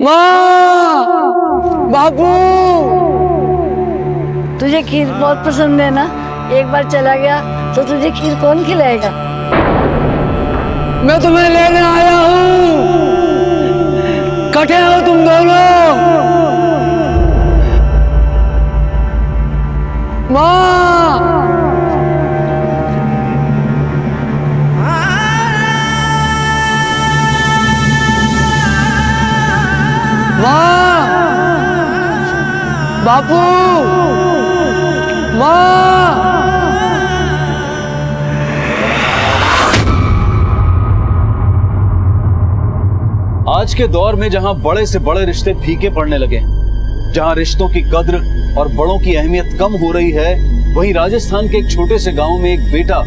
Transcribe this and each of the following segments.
माँ, बापू। तुझे खीर बहुत पसंद है ना? एक बार चला गया तो तुझे खीर कौन खिलाएगा? मैं तुम्हें लेने आया हूँ। कटे हो तुम दोनों। माँ, माँ, बापू, माँ। आज के दौर में जहां बड़े से बड़े रिश्ते फीके पड़ने लगे, जहां रिश्तों की कद्र और बड़ों की अहमियत कम हो रही है, वहीं राजस्थान के एक छोटे से गांव में एक बेटा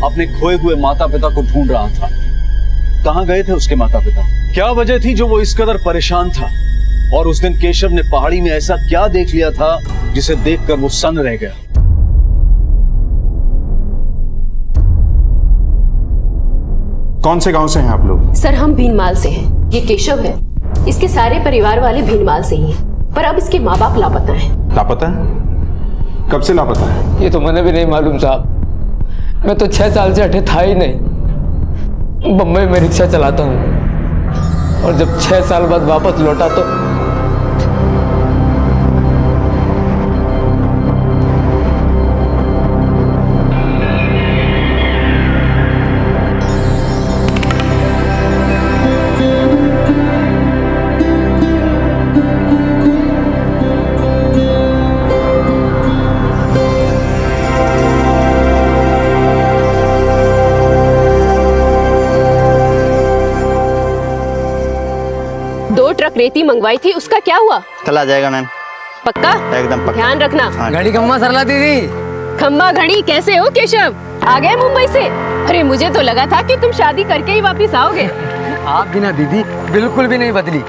अपने खोए हुए माता पिता को ढूंढ रहा था। कहां गए थे उसके माता पिता? क्या वजह थी जो वो इस कदर परेशान था? और उस दिन केशव ने पहाड़ी में ऐसा क्या देख लिया था जिसे देखकर वो सन्न रह गया? कौन से गांव से हैं आप लोग? सर हम भीनमाल से हैं। ये केशव है, इसके सारे परिवार वाले भीनमाल से ही हैं, पर अब इसके माँ बाप लापता हैं। लापता है? कब से लापता है? ये तो मुझे भी नहीं मालूम साहब। मैं तो 6 साल से हटे था ही नहीं। बम्बई में रिक्शा चलाता हूँ और जब 6 साल बाद वापस लौटा तो रेती मंगवाई थी, उसका क्या हुआ? कल आ जाएगा मैम। पक्का? एकदम पक्का। ध्यान रखना। हाँ। घड़ी कम्मा सरला दीदी। खम्मा घड़ी कैसे हो केशव? आ गए मुंबई से? अरे मुझे तो लगा था कि तुम शादी करके ही वापस आओगे। आप भी ना दीदी, बिल्कुल भी नहीं बदली।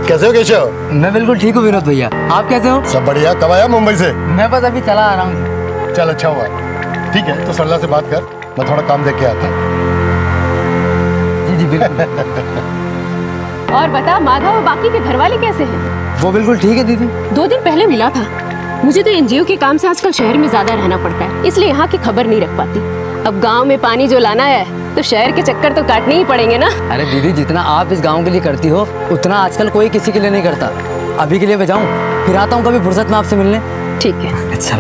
कैसे हो केशव? मैं बिल्कुल ठीक हूँ विनोद भैया, आप कैसे हो? सब बढ़िया। कब आया मुंबई से? मैं बस अभी चला आ रहा हूँ। चल अच्छा हुआ। ठीक है तो सरला से बात कर, मैं थोड़ा काम देख के आता हूँ। जी जी बिल्कुल। और बता माधव और बाकी के घर वाले कैसे हैं? वो बिल्कुल ठीक है दीदी। 2 दिन पहले मिला था। मुझे तो एनजीओ के काम से आजकल शहर में ज्यादा रहना पड़ता है, इसलिए यहाँ की खबर नहीं रख पाती। अब गांव में पानी जो लाना है तो शहर के चक्कर तो काटने ही पड़ेंगे ना। अरे दीदी, जितना आप इस गांव के लिए करती हो उतना आजकल कोई किसी के लिए नहीं करता। अभी के लिए मैं जाऊँ, फिर आता हूँ कभी फुर्सत में आपसे मिलने। ठीक है। अच्छा।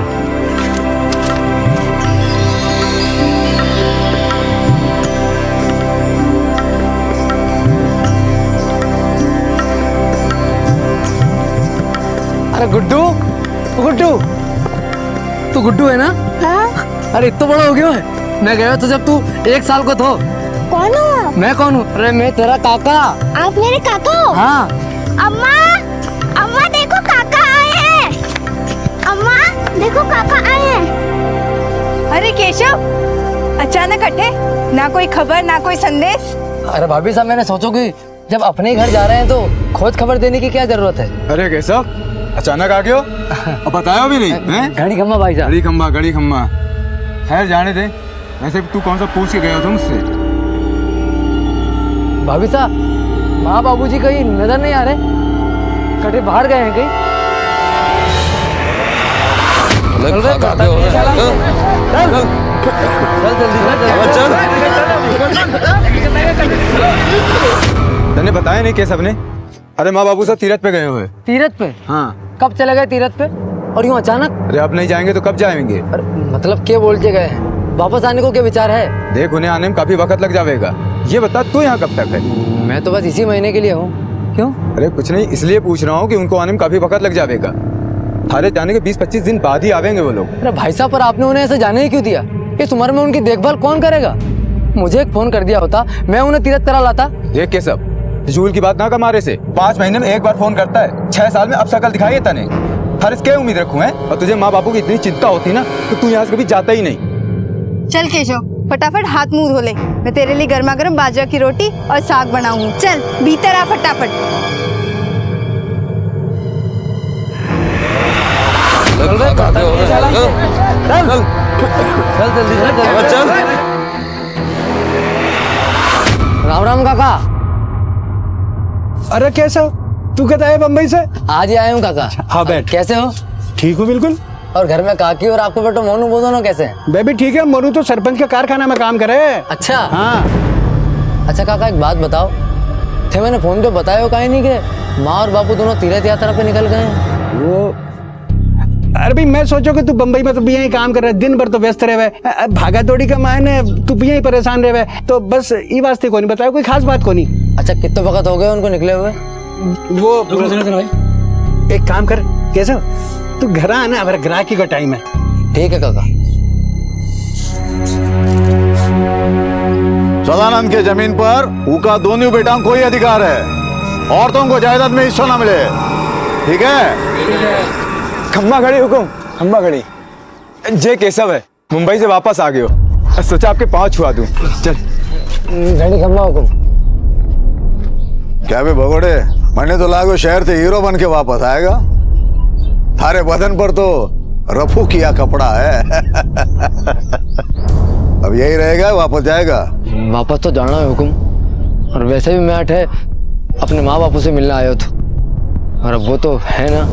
अरे गुड्डू, गुड्डू, तू गुड्डू है ना? हाँ? अरे इतना बड़ा हो गया है। मैं गया तो जब तू 1 साल को तो। कौन हो? मैं कौन हूँ? अरे मैं तेरा काका। आप मेरे काका हो? हाँ। अम्मा, अम्मा देखो काका आए हैं। अम्मा देखो काका आए हैं। अरे केशव, अचानक हटे, ना कोई खबर ना कोई संदेश। अरे भाभी साहब, मैंने सोचो कि जब अपने घर जा रहे हैं तो खोज खबर देने की क्या जरूरत है? अरे केशव, अचानक आ गए हो? अब बताया भी नहीं हैं? घड़ी खम्मा भाई साहब। घड़ी खम्मा। खैर जाने दे। वैसे तू कौन सा पूछ के गया था मुझसे? भाभी साहब, माँ बाबूजी कहीं नजर नहीं आ रहे? कटे बाहर गए हैं कहीं? तूने बताया नहीं केशव ने? अरे माँ बाबू सब तीरथ पे गए हुए। तीरथ पे? हाँ। कब चले गए तीरथ पे? और यूं अचानक? अरे अब नहीं जाएंगे तो कब जाएंगे? अरे मतलब क्या बोल के गए हैं? वापस आने को क्या विचार है? देख, उन्हें आने में काफी वक्त लग जाएगा। ये बता तू यहाँ कब तक है? मैं तो बस इसी महीने के लिए हूँ। क्यों? अरे कुछ नहीं, इसलिए पूछ रहा हूँ कि उनको आने में काफी वक्त लग जाएगा। थारे जाने के 20-25 दिन बाद ही आवेंगे वो लोग। अरे भाई साहब, पर आपने उन्हें ऐसे जाने ही क्यों दिया? इस उम्र में उनकी देखभाल कौन करेगा? मुझे एक फोन कर दिया होता, मैं उन्हें तीरथ करा लाता। देख केशव, झूल की बात ना कमारे से 5 महीने में एक बार फोन करता है। 6 साल में अब शकल दिखाई है तने। हर इसके उम्मीद रखूं है? और तुझे माँ बापू की इतनी चिंता होती ना तो तू यहाँ से कभी जाता ही नहीं। चल केशव, फटाफट हाथ मुंह धो ले, मैं तेरे लिए गर्मा गर्म बाजरा की रोटी और साग बनाऊंगी। चल भीतर आ फटाफट। राम राम काका। अरे कैसा तू कहता है बम्बई से? आज ही आया हूँ काका। हाँ बैठ। कैसे हो? ठीक हूँ बिल्कुल। और घर में काकी और आपको बेटो मोनू वो दोनों कैसे हैं? मैं भी ठीक है। मोनू तो सरपंच के कारखाना में काम करे। अच्छा। हाँ। अच्छा काका एक बात बताओ, थे मैंने फोन पे बताया हो कहीं नहीं कि माँ और बापू दोनों तीर्थ यात्रा पे निकल गए हैं? वो अरे भाई मैं सोचो कि तू बम्बई में तो भी यही काम कर रहा है, दिन भर तो व्यस्त रहे हुए, भागा दौड़ी का मायने तू भी यही परेशान रहे हुए, तो बस ये वास्ते को नहीं बताया, कोई खास बात को नहीं। अच्छा कितने वक्त हो गए उनको निकले हुए? वो एक काम कर, कैसा तू घर आना, हमारे ग्राहकी का टाइम है। ठीक है काका। सदानंद के जमीन पर उनका दोनों बेटा को ही अधिकार है, औरतों को जायदाद में हिस्सा ना मिले। ठीक है? खम्मा खड़ी हुकुम, खम्मा खड़ी। जे केशव है, मुंबई से वापस आ गए हो, सोचा आपके पाँव छुआ दूं। चल घड़ी खम्मा हुकुम। क्या बे भगोड़े, मैंने तो लागो शहर से हीरो बन के वापस आएगा। थारे बदन पर तो रफू किया कपड़ा है। अब यही रहेगा, वापस जाएगा? वापस तो जाना है हुकुम, और वैसे भी मैं अठे अपने माँ बापू से मिलने आया था, और अब वो तो है ना।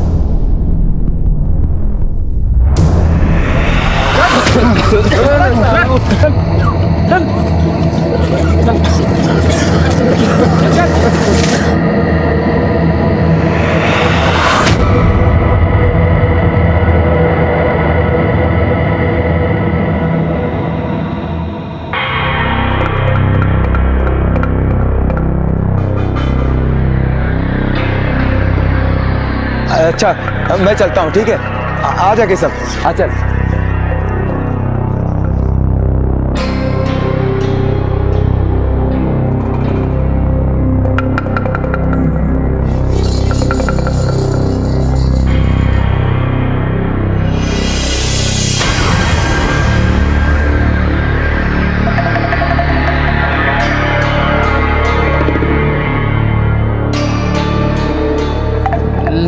अच्छा मैं चलता हूँ, ठीक है? आ जा केशव, आ चल।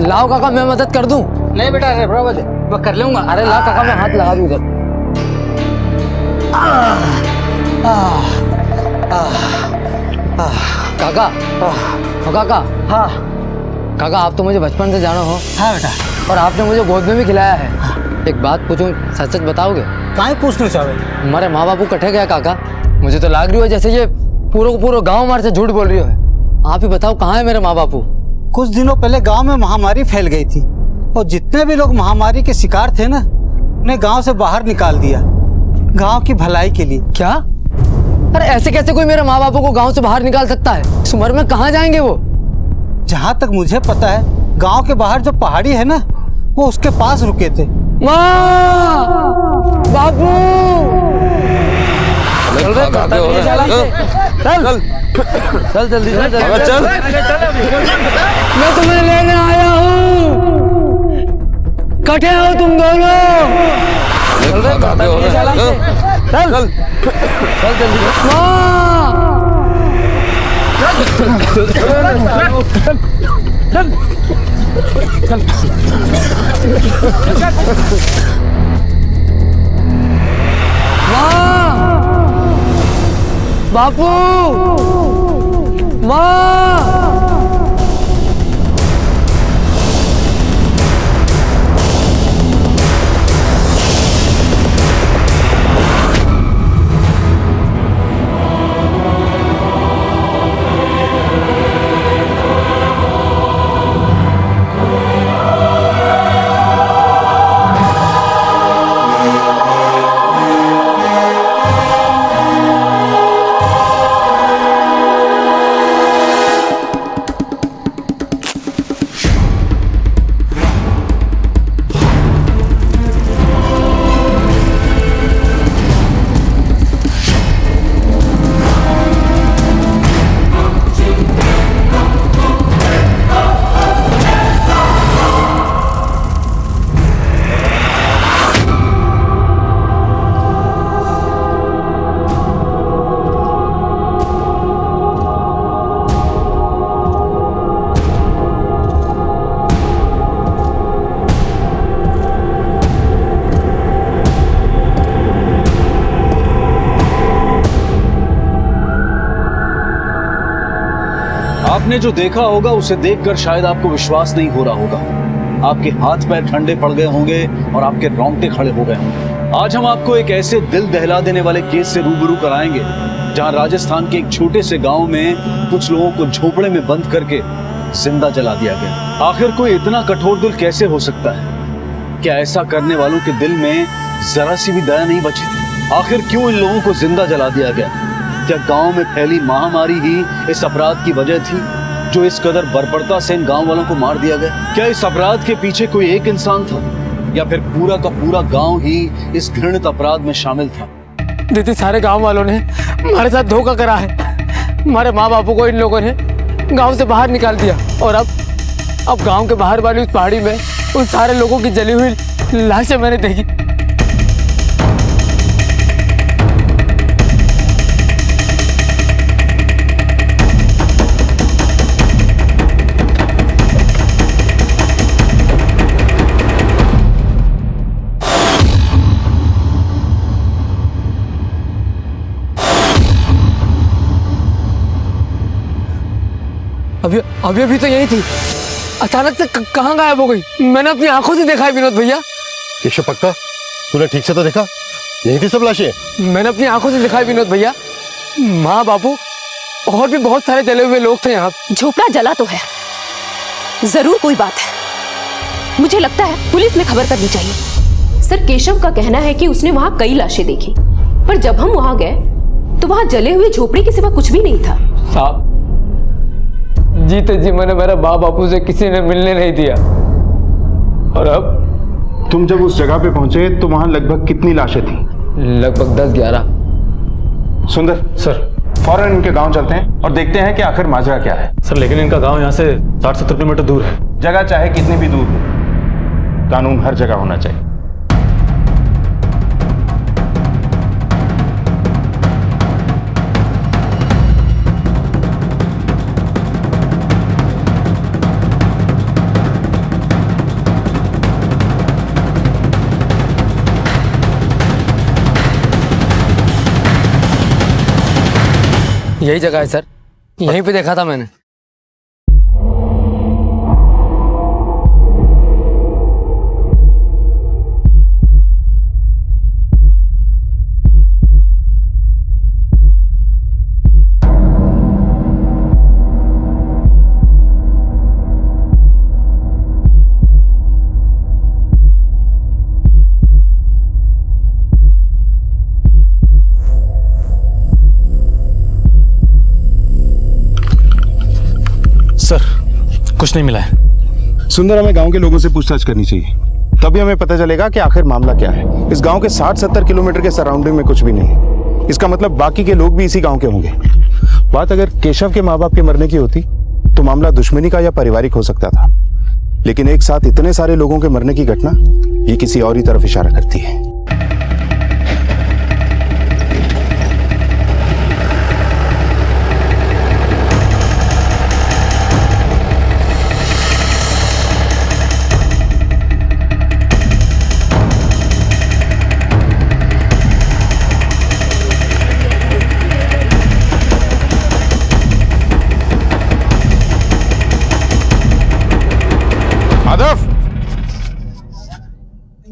लाओ काका मैं मदद कर दूं। नहीं बेटा, अरे बराबर मैं कर लूंगा। अरे ला काका मैं हाथ लगा दूं इधर। काका, काका, हाँ काका आप तो मुझे बचपन से जानो हो, हाँ बेटा। और आपने मुझे गोद में भी खिलाया है। एक बात पूछूं, सच सच बताओगे? काहे पूछना चाहे? हमारे माँ बापू कटे गया काका, मुझे तो लग रही हो जैसे ये पूरा गांव हमारे से झूठ बोल रही हो। आप ही बताओ कहाँ है मेरे माँ बापू? कुछ दिनों पहले गांव में महामारी फैल गई थी, और जितने भी लोग महामारी के शिकार थे ना, उन्हें गांव से बाहर निकाल दिया, गांव की भलाई के लिए। क्या? अरे ऐसे कैसे कोई मेरे माँ बापू को गांव से बाहर निकाल सकता है? इस उम्र में कहाँ जाएंगे वो? जहां तक मुझे पता है, गांव के बाहर जो पहाड़ी है ना, वो उसके पास रुके थे। माँ, बापू, चल जल्दी चल। मैं तुम्हें लेने आया हूँ, कटे हो तुम दोनों। चल जल्दी। माँ, बापू, माँ। आपने जो देखा होगा उसे देखकर शायद आपको विश्वास नहीं हो रहा होगा। आपके हाथ पैर ठंडे पड़ गए होंगे और आपके रोंगटे खड़े हो गए होंगे। आज हम आपको एक ऐसे दिल दहला देने वाले केस से रूबरू कराएंगे जहां राजस्थान के एक छोटे से गांव में कुछ लोगों को झोपड़े में बंद करके जिंदा जला दिया गया। आखिर कोई इतना कठोर दिल कैसे हो सकता है? क्या ऐसा करने वालों के दिल में जरा सी भी दया नहीं बची थी? आखिर क्यों इन लोगों को जिंदा जला दिया गया? क्या गांव में फैली महामारी ही इस अपराध की वजह थी जो इस कदर बर्बरता से इन गांव वालों को मार दिया गया? क्या इस अपराध के पीछे कोई एक इंसान था या फिर पूरा का पूरा गांव ही इस घृणित अपराध में शामिल था? दीदी, सारे गांव वालों ने हमारे साथ धोखा करा है। हमारे माँ बापू को इन लोगों ने गांव से बाहर निकाल दिया और अब गांव के बाहर वाली उस पहाड़ी में उन सारे लोगों की जली हुई लाशें मैंने देखी। अभी तो यही थी, अचानक से कहाँ गायब हो गई? मैंने अपनी आंखों से देखा है विनोद भैया। केशव, पक्का तूने ठीक से तो देखा? यही थी सब लाशें? मैंने अपनी आंखों से देखा है विनोद भैया। माँ बापू और भी बहुत सारे जले हुए लोग थे यहाँ। झोपड़ा जला तो है, जरूर कोई बात है। मुझे लगता है पुलिस में खबर करनी चाहिए। सर, केशव का कहना है कि उसने वहाँ कई लाशें देखी, पर जब हम वहाँ गए तो वहाँ जले हुए झोपड़े के सिवा कुछ भी नहीं था। साहब, जीते जी मैंने मेरे माँ बापू से किसी ने मिलने नहीं दिया। और अब तुम जब उस जगह पे पहुंचे तो वहां लगभग कितनी लाशें थी? लगभग 10-11। सुंदर सर, फौरन इनके गांव चलते हैं और देखते हैं कि आखिर माजरा क्या है। सर, लेकिन इनका गांव यहाँ से 60-70 किलोमीटर दूर है। जगह चाहे कितनी भी दूर हो, कानून हर जगह होना चाहिए। यही जगह है सर, यहीं पे देखा था मैंने। कुछ नहीं मिला है। सुंदर, हमें गांव के लोगों से पूछताछ करनी चाहिए, तभी हमें पता चलेगा कि आखिर मामला क्या है। इस गांव के 60-70 किलोमीटर के सराउंडिंग में कुछ भी नहीं। इसका मतलब बाकी के लोग भी इसी गांव के होंगे। बात अगर केशव के माँ बाप के मरने की होती तो मामला दुश्मनी का या पारिवारिक हो सकता था, लेकिन एक साथ इतने सारे लोगों के मरने की घटना ये किसी और ही तरफ इशारा करती है।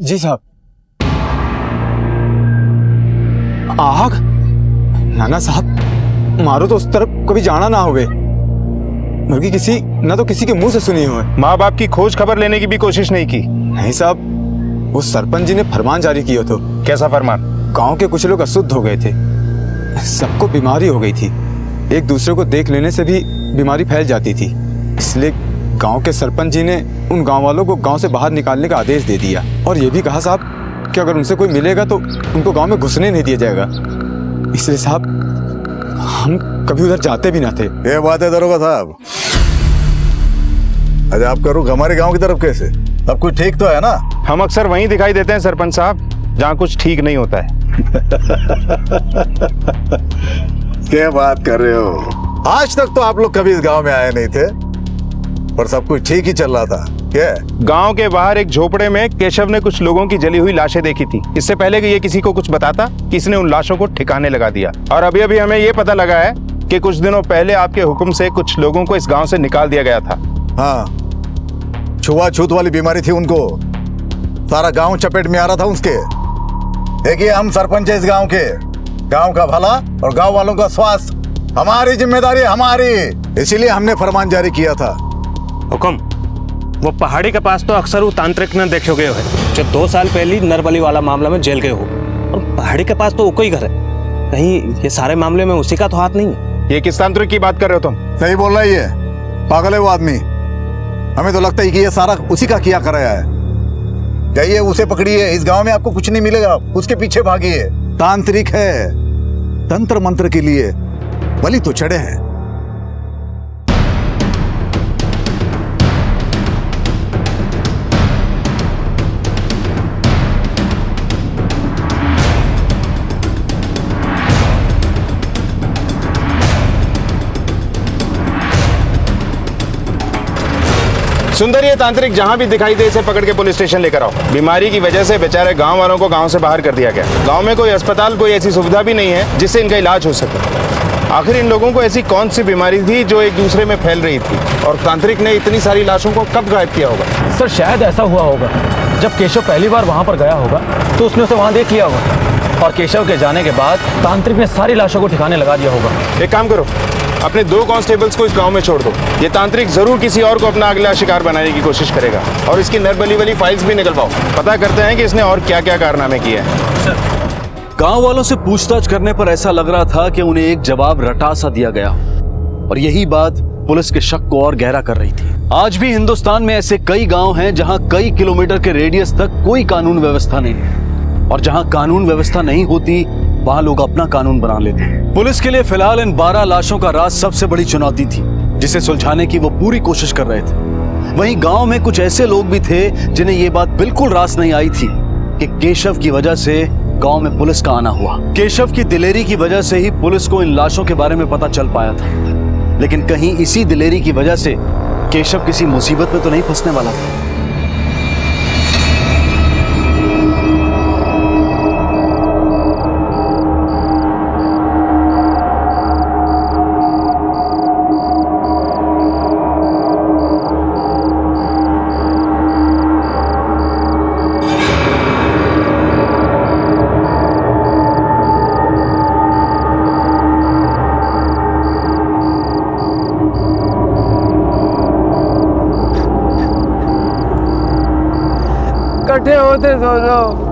जी साहब। आग? नाना साहब, मारो तो उस तरफ कभी जाना ना होवे, बल्कि किसी ना तो किसी के मुंह से सुनी हो। माँ बाप की खोज खबर लेने की भी कोशिश नहीं की? नहीं साहब, वो सरपंच जी ने फरमान जारी किया तो। कैसा फरमान? गांव के कुछ लोग अशुद्ध हो गए थे, सबको बीमारी हो गई थी, एक दूसरे को देख लेने से भी बीमारी फैल जाती थी, इसलिए गांव के सरपंच जी ने उन गांव वालों को गांव से बाहर निकालने का आदेश दे दिया और ये भी कहा साहब कि अगर उनसे कोई मिलेगा तो उनको गांव में घुसने नहीं दिया जाएगा। इसलिए साहब हम कभी उधर जाते भी ना थे। ये बात है दरोगा साहब, अरे आप करो हमारे गांव की तरफ कैसे? अब कुछ ठीक तो है ना? हम अक्सर वहीं दिखाई देते हैं सरपंच साहब जहाँ कुछ ठीक नहीं होता है। क्या बात कर रहे हो? आज तक तो आप लोग कभी इस गांव में आए नहीं थे पर सब कुछ ठीक ही चल रहा था। क्या? गांव के बाहर एक झोपड़े में केशव ने कुछ लोगों की जली हुई लाशें देखी थी। इससे पहले कि ये किसी को कुछ बताता, किसी ने उन लाशों को ठिकाने लगा दिया। और अभी अभी हमें ये पता लगा है कि कुछ दिनों पहले आपके हुक्म से कुछ लोगों को इस गांव से निकाल दिया गया था। हाँ, छुआछूत वाली बीमारी थी उनको, सारा गांव चपेट में आ रहा था उसके। देखिए, हम सरपंच है इस गांव के, गांव का भला और गांव वालों का स्वास्थ्य हमारी जिम्मेदारी, हमारी, इसीलिए हमने फरमान जारी किया था। हुक्म, वो पहाड़ी के पास तो अक्सर वो तांत्रिक ने देखे गए हो जो 2 साल पहले नरबली वाला मामला में जेल गए हो, और पहाड़ी के पास तो वो कोई घर है, कहीं ये सारे मामले में उसी का तो हाथ नहीं है? ये किस तांत्रिक की बात कर रहे हो तुम? सही बोल रहा है, पागल है वो आदमी। हमें तो लगता है कि ये सारा उसी का किया कराया है। जाइए उसे पकड़िए, इस गांव में आपको कुछ नहीं मिलेगा, उसके पीछे भागिए। तांत्रिक है, तंत्र मंत्र के लिए बलि तो चढ़े हैं। सुंदर, ये तांत्रिक जहां भी दिखाई दे इसे पकड़ के पुलिस स्टेशन लेकर आओ। बीमारी की वजह से बेचारे गांव वालों को गांव से बाहर कर दिया गया। गांव में कोई अस्पताल, कोई ऐसी सुविधा भी नहीं है जिससे इनका इलाज हो सके। आखिर इन लोगों को ऐसी कौन सी बीमारी थी जो एक दूसरे में फैल रही थी, और तांत्रिक ने इतनी सारी लाशों को कब गायब किया होगा? सर शायद ऐसा हुआ होगा, जब केशव पहली बार वहां पर गया होगा तो उसने उसे वहां देख लिया होगा, और केशव के जाने के बाद तांत्रिक ने सारी लाशों को ठिकाने लगा दिया होगा। एक काम करो, अपने 2 कांस्टेबल्स को इस गांव में छोड़ दो। ये तांत्रिक जरूर किसी और को अपना अगला शिकार बनाने की कोशिश करेगा, और इसकी नरबली वाली फाइल्स भी निकलवाओ। पता करते हैं कि इसने और क्या क्या कारनामे किए हैं। गांव वालों से पूछताछ करने पर ऐसा लग रहा था कि उन्हें एक जवाब रटा सा दिया गया, और यही बात पुलिस के शक को और गहरा कर रही थी। आज भी हिंदुस्तान में ऐसे कई गांव हैं जहां कई किलोमीटर के रेडियस तक कोई कानून व्यवस्था नहीं है, और जहां कानून व्यवस्था नहीं होती वहां लोग अपना कानून बना लेते हैं। पुलिस के लिए फिलहाल इन 12 लाशों का राज सबसे बड़ी चुनौती थी, जिसे सुलझाने की वो पूरी कोशिश कर रहे थे। वहीं गांव में कुछ ऐसे लोग भी थे जिन्हें ये बात बिल्कुल रास नहीं आई थी कि केशव की वजह से गांव में पुलिस का आना हुआ। केशव की दिलेरी की वजह से ही पुलिस को इन लाशों के बारे में पता चल पाया था, लेकिन कहीं इसी दिलेरी की वजह से केशव किसी मुसीबत में तो नहीं फंसने वाला था। इकट्ठे होते दोनों।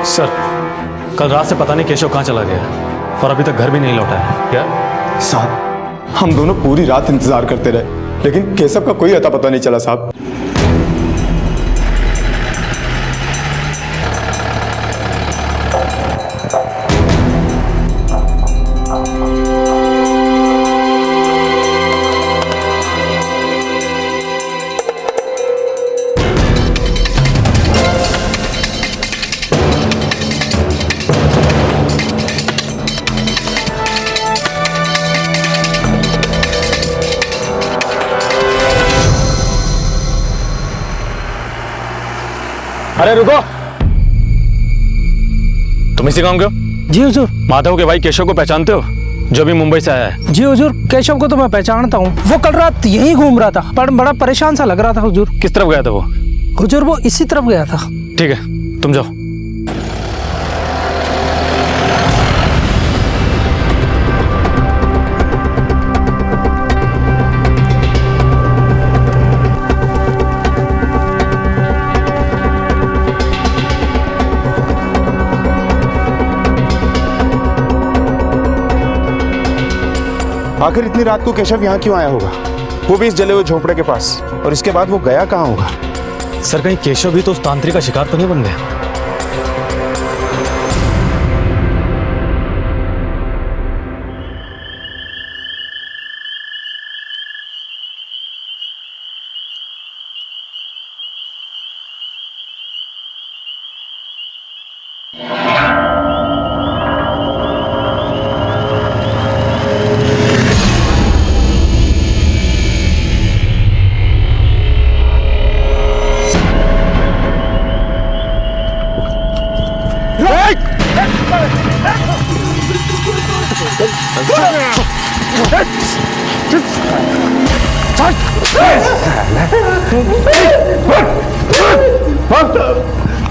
सर, कल रात से पता नहीं केशव कहाँ चला गया, और अभी तक घर भी नहीं लौटा है। क्या साहब, हम दोनों पूरी रात इंतजार करते रहे, लेकिन केशव का कोई अता पता नहीं चला साहब। अरे रुको, तुम इसी गांव के हो? जी हुजूर। माधव के भाई केशव को पहचानते हो, जो भी मुंबई से आया है? जी हुजूर, केशव को तो मैं पहचानता हूँ। वो कल रात यहीं घूम रहा था, पर बड़ा परेशान सा लग रहा था हुजूर। किस तरफ गया था वो? हुजूर, वो इसी तरफ गया था। ठीक है, तुम जाओ। आखिर इतनी रात को केशव यहाँ क्यों आया होगा, वो भी इस जले हुए झोपड़े के पास, और इसके बाद वो गया कहाँ होगा? सर कहीं केशव भी तो उस तांत्रिक का शिकार तो नहीं बन गया?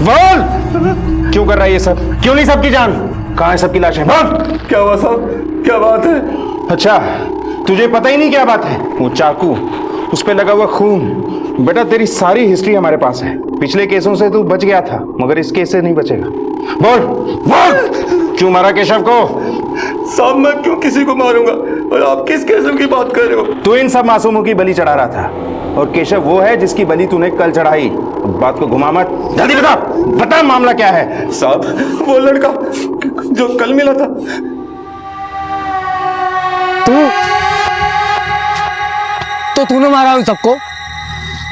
बोल, क्यों कर रहा है ये सब? क्यों नहीं सबकी जान? कहाँ है सबकी लाशें? बोल। क्या हुआ साहब, क्या बात है? अच्छा, तुझे पता ही नहीं क्या बात है? वो चाकू, उस पे लगा हुआ खून। बेटा तेरी सारी हिस्ट्री हमारे पास है। पिछले केसों से तू बच गया था, मगर इस केस से नहीं बचेगा। बोल बोल, क्यों मारा केशव को? साहब मैं क्यों किसी को मारूंगा, और आप किस केशव की बात कर रहे हो? तू इन सब मासूमों की बलि चढ़ा रहा था, और केशव वो है जिसकी बलि तूने कल चढ़ाई। बात को घुमा मत, जल्दी बता, बता मामला क्या है? साहब वो लड़का जो कल मिला था। तूने मारा उन सबको?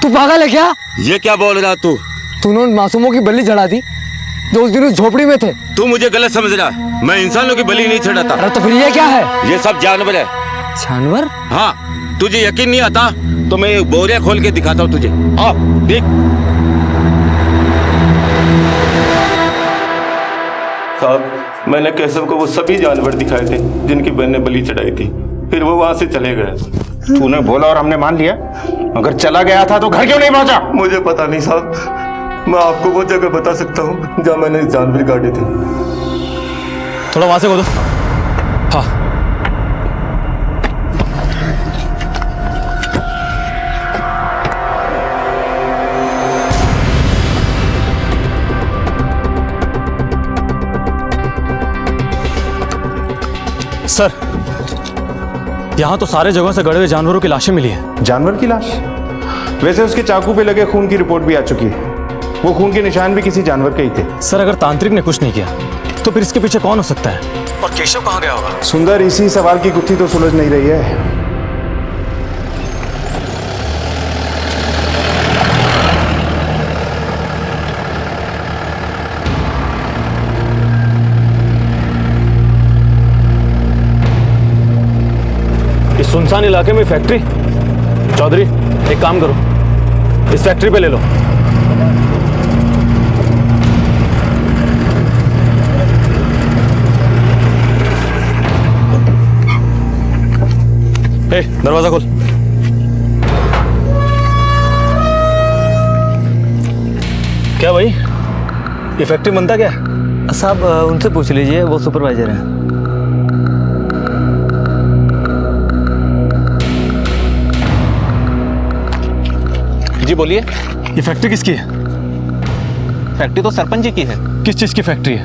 तू पागल है क्या? ये क्या बोल रहा तू? तूने उन मासूमों की बलि चढ़ा दी जो उस दिन उस झोपड़ी में थे। तू मुझे गलत समझ रहा है, मैं इंसानों की बलि नहीं चढ़ाता। अरे तो फिर ये क्या है? ये सब जानवर है। जानवर? हाँ, तुझे यकीन नहीं आता तो मैं बोरिया खोल के दिखाता हूँ तुझे। आ देख। साहब मैंने केशव को वो सभी जानवर दिखाए थे जिनकी बहन ने बलि चढ़ाई थी, फिर वो वहां से चले गए। तूने बोला और हमने मान लिया। अगर चला गया था तो घर क्यों नहीं पहुंचा? मुझे पता नहीं साहब, मैं आपको वो जगह बता सकता हूँ जहाँ मैंने जानवर काटे थे। थोड़ा वहां से बोलो। हाँ सर, यहाँ तो सारे जगहों से गड़े हुए जानवरों की लाशें मिली हैं। जानवर की लाश? वैसे उसके चाकू पे लगे खून की रिपोर्ट भी आ चुकी है। वो खून के निशान भी किसी जानवर के ही थे। सर अगर तांत्रिक ने कुछ नहीं किया तो फिर इसके पीछे कौन हो सकता है? और केशव कहाँ गया होगा? सुंदर, इसी सवाल की गुत्थी तो सुलझ नहीं रही है। इस सुनसान इलाके में फैक्ट्री? चौधरी एक काम करो, इस फैक्ट्री पे ले लो। ए, दरवाजा खोल। क्या भाई, ये फैक्ट्री बनता क्या? साहब उनसे पूछ लीजिए, वो सुपरवाइजर हैं। जी बोलिए। ये फैक्ट्री किसकी है? फैक्ट्री तो सरपंच जी की है। किस चीज की फैक्ट्री है?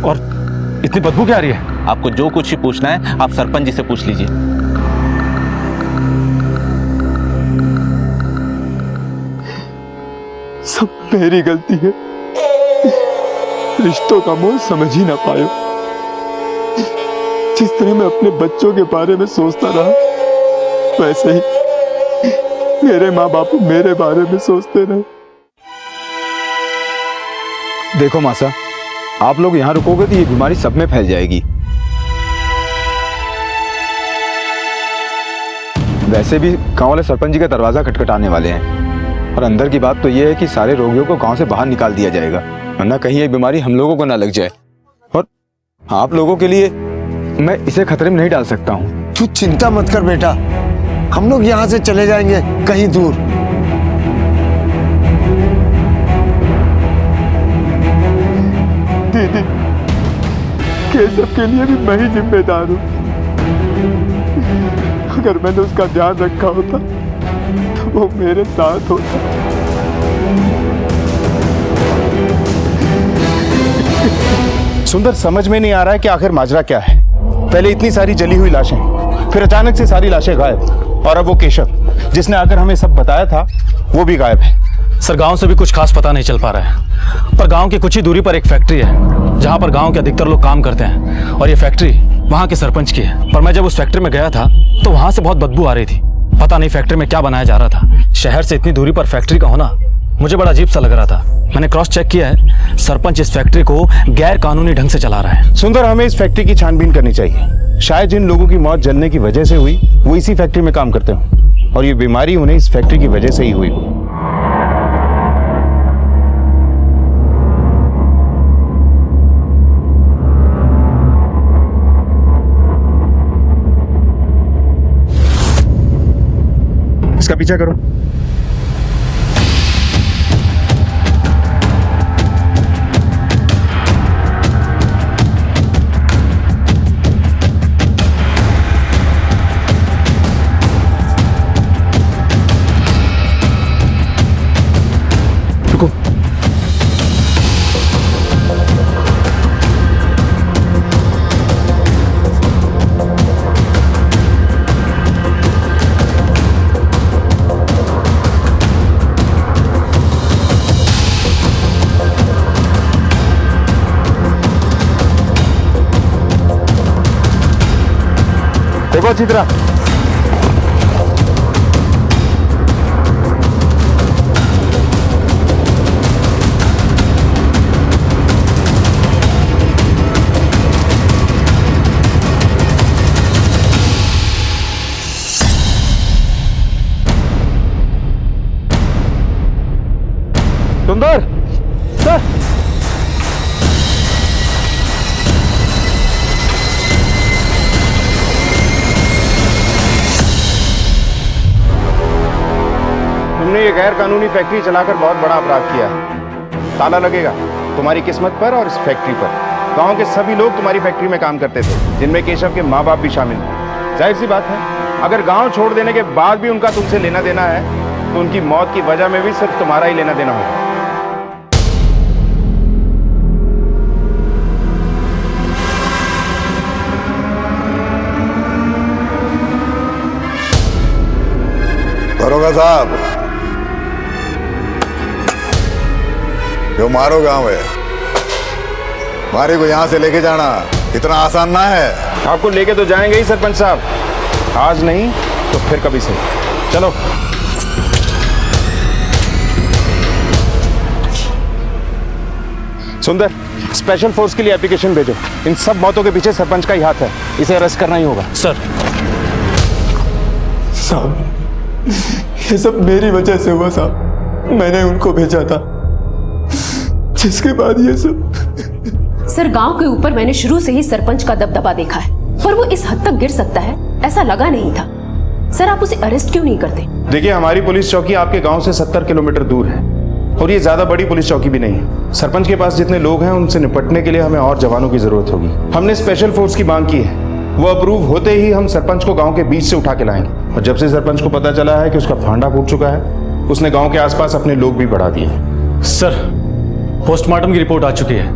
और इतनी बदबू क्या आ रही है? आपको जो कुछ ही पूछना है आप सरपंच जी से पूछ लीजिए। सब मेरी गलती है, रिश्तों का मोल समझ ही ना पायो। जिस तरह मैं अपने बच्चों के बारे में सोचता रहा, वैसे ही मेरे माँ बाप मेरे बारे में सोचते रहे। देखो मासा, आप लोग यहाँ रुकोगे तो ये बीमारी सब में फैल जाएगी। वैसे भी गांव वाले सरपंच जी का दरवाजा खटखटाने वाले हैं, और अंदर की बात तो ये है कि सारे रोगियों को गांव से बाहर निकाल दिया जाएगा, वरना कहीं ये बीमारी हम लोगों को ना लग जाए। और आप लोगों के लिए मैं इसे खतरे में नहीं डाल सकता हूँ। तू चिंता मत कर बेटा, हम लोग यहाँ से चले जाएंगे कहीं दूर। दीदी, केशव के लिए भी मैं ही जिम्मेदार हूँ। अगर मैंने उसका ध्यान रखा होता तो वो मेरे साथ होता। सुंदर, समझ में नहीं आ रहा है कि आखिर माजरा क्या है। पहले इतनी सारी जली हुई लाशें, फिर अचानक से सारी लाशें गायब, और अब वो केशव जिसने आकर हमें सब बताया था वो भी गायब है। सर गांव से भी कुछ खास पता नहीं चल पा रहा है, पर गांव की कुछ ही दूरी पर एक फैक्ट्री है जहां पर गांव के अधिकतर लोग काम करते हैं, और ये फैक्ट्री वहां के सरपंच की है। पर मैं जब उस फैक्ट्री में गया था तो वहां से बहुत बदबू आ रही थी। पता नहीं फैक्ट्री में क्या बनाया जा रहा था। शहर से इतनी दूरी पर फैक्ट्री का होना मुझे बड़ा अजीब सा लग रहा था। मैंने क्रॉस चेक किया है, सरपंच इस फैक्ट्री को गैर कानूनी ढंग से चला रहा है। सुंदर, हमें इस फैक्ट्री की छानबीन करनी चाहिए। शायद जिन लोगों की मौत जलने की वजह से हुई वो इसी फैक्ट्री में काम करते हो, और ये बीमारी उन्हें इस फैक्ट्री की वजह से ही हुई हो। इसका पीछा करो। रुको। देखो अच्छी तरह। सुंदर सर, तुमने ये गैर कानूनी फैक्ट्री चलाकर बहुत बड़ा अपराध किया है। ताला लगेगा तुम्हारी किस्मत पर और इस फैक्ट्री पर। गांव के सभी लोग तुम्हारी फैक्ट्री में काम करते थे, जिनमें केशव के माँ बाप भी शामिल थे। जाहिर सी बात है, अगर गांव छोड़ देने के बाद भी उनका तुमसे लेना देना है तो उनकी मौत की वजह में भी सिर्फ तुम्हारा ही लेना देना होगा। दरोगा साहब, जो मारो गांव है, मारे को यहां से लेके जाना इतना आसान ना है। आपको लेके तो जाएंगे ही सरपंच साहब, आज नहीं तो फिर कभी से। चलो। सुंदर, स्पेशल फोर्स के लिए एप्लीकेशन भेजो। इन सब मौतों के पीछे सरपंच का ही हाथ है, इसे अरेस्ट करना ही होगा। सर साहब, ये सब मेरी वजह से हुआ साहब। मैंने उनको भेजा था, जिसके बाद ये सब। सर गांव के ऊपर मैंने शुरू से ही सरपंच का दबदबा देखा है, पर वो इस हद तक गिर सकता है ऐसा लगा नहीं था। सर आप उसे अरेस्ट क्यों नहीं करते? देखिए, हमारी पुलिस चौकी आपके गांव से 70 किलोमीटर दूर है, और ये ज्यादा बड़ी पुलिस चौकी भी नहीं है। सरपंच के पास जितने लोग हैं उनसे निपटने के लिए हमें और जवानों की जरूरत होगी। हमने स्पेशल फोर्स की मांग की है, वो अप्रूव होते ही हम सरपंच को गांव के बीच से उठा के लाएंगे। और जब से सरपंच को पता चला है कि उसका फांडा फूट चुका है, उसने गांव के आसपास अपने लोग भी बढ़ा दिए। सर पोस्टमार्टम की रिपोर्ट आ चुकी है।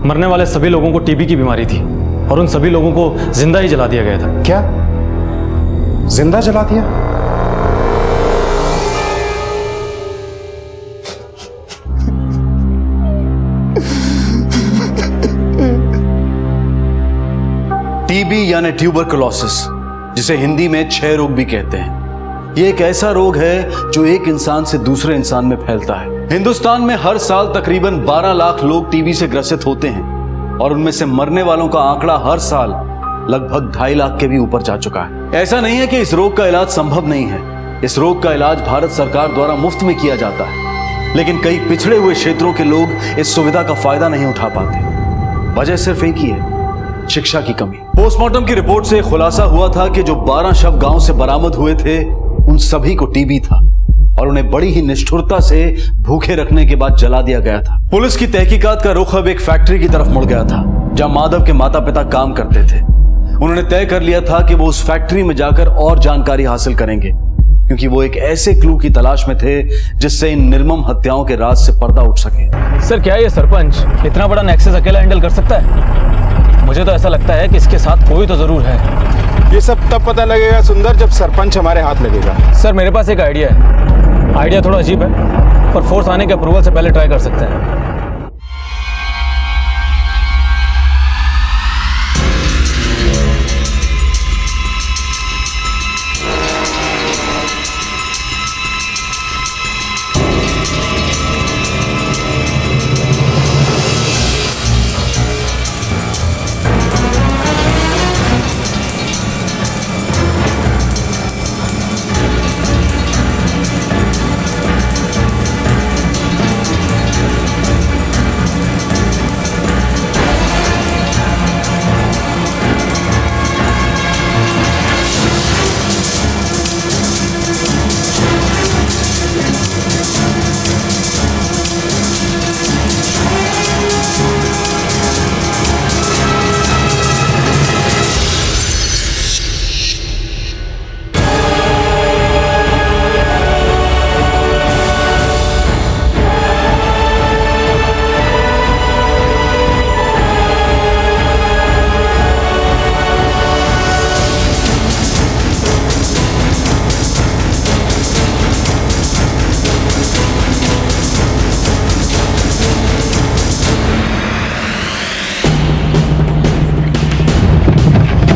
मरने वाले सभी लोगों को टीबी की बीमारी थी, और उन सभी लोगों को जिंदा ही जला दिया गया था। क्या? जिंदा जला दिया? टीबी यानी ट्यूबरकुलोसिस, जिसे हिंदी में क्षय रोग भी कहते हैं। ये एक ऐसा रोग है जो एक इंसान से दूसरे इंसान में फैलता है। हिंदुस्तान में हर साल तकरीबन 12 लाख लोग टीबी से ग्रसित होते हैं, और उनमें से मरने वालों का आंकड़ा हर साल लगभग 2.5 लाख के भी ऊपर जा चुका है। ऐसा नहीं है कि इस रोग का इलाज संभव नहीं है। इस रोग का इलाज भारत सरकार द्वारा मुफ्त में किया जाता है, लेकिन कई पिछड़े हुए क्षेत्रों के लोग इस सुविधा का फायदा नहीं उठा पाते। वजह सिर्फ एक ही है, शिक्षा की कमी। पोस्टमार्टम की रिपोर्ट से खुलासा हुआ था कि जो 12 शव गांव से बरामद हुए थे, उन सभी को टीबी था, और उन्हें बड़ी ही निष्ठुरता से भूखे रखने के बाद जला दिया गया था। पुलिस की तहकीकात का रुख अब एक फैक्ट्री की तरफ मुड़ गया था, जहां माधव के माता पिता काम करते थे। उन्होंने तय कर लिया था कि वो उस फैक्ट्री में जाकर और जानकारी हासिल करेंगे, क्योंकि वो एक ऐसे क्लू की तलाश में थे जिससे इन निर्मम हत्याओं के राज से पर्दा उठ सके। सर क्या ये सरपंच इतना बड़ा नेक्सस अकेला हैंडल कर सकता है? मुझे तो ऐसा लगता है कि इसके साथ कोई तो जरूर है। ये सब तब पता लगेगा सुंदर जब सरपंच हमारे हाथ लगेगा। सर मेरे पास एक आइडिया है। आइडिया थोड़ा अजीब है पर फोर्स आने के अप्रूवल से पहले ट्राई कर सकते हैं।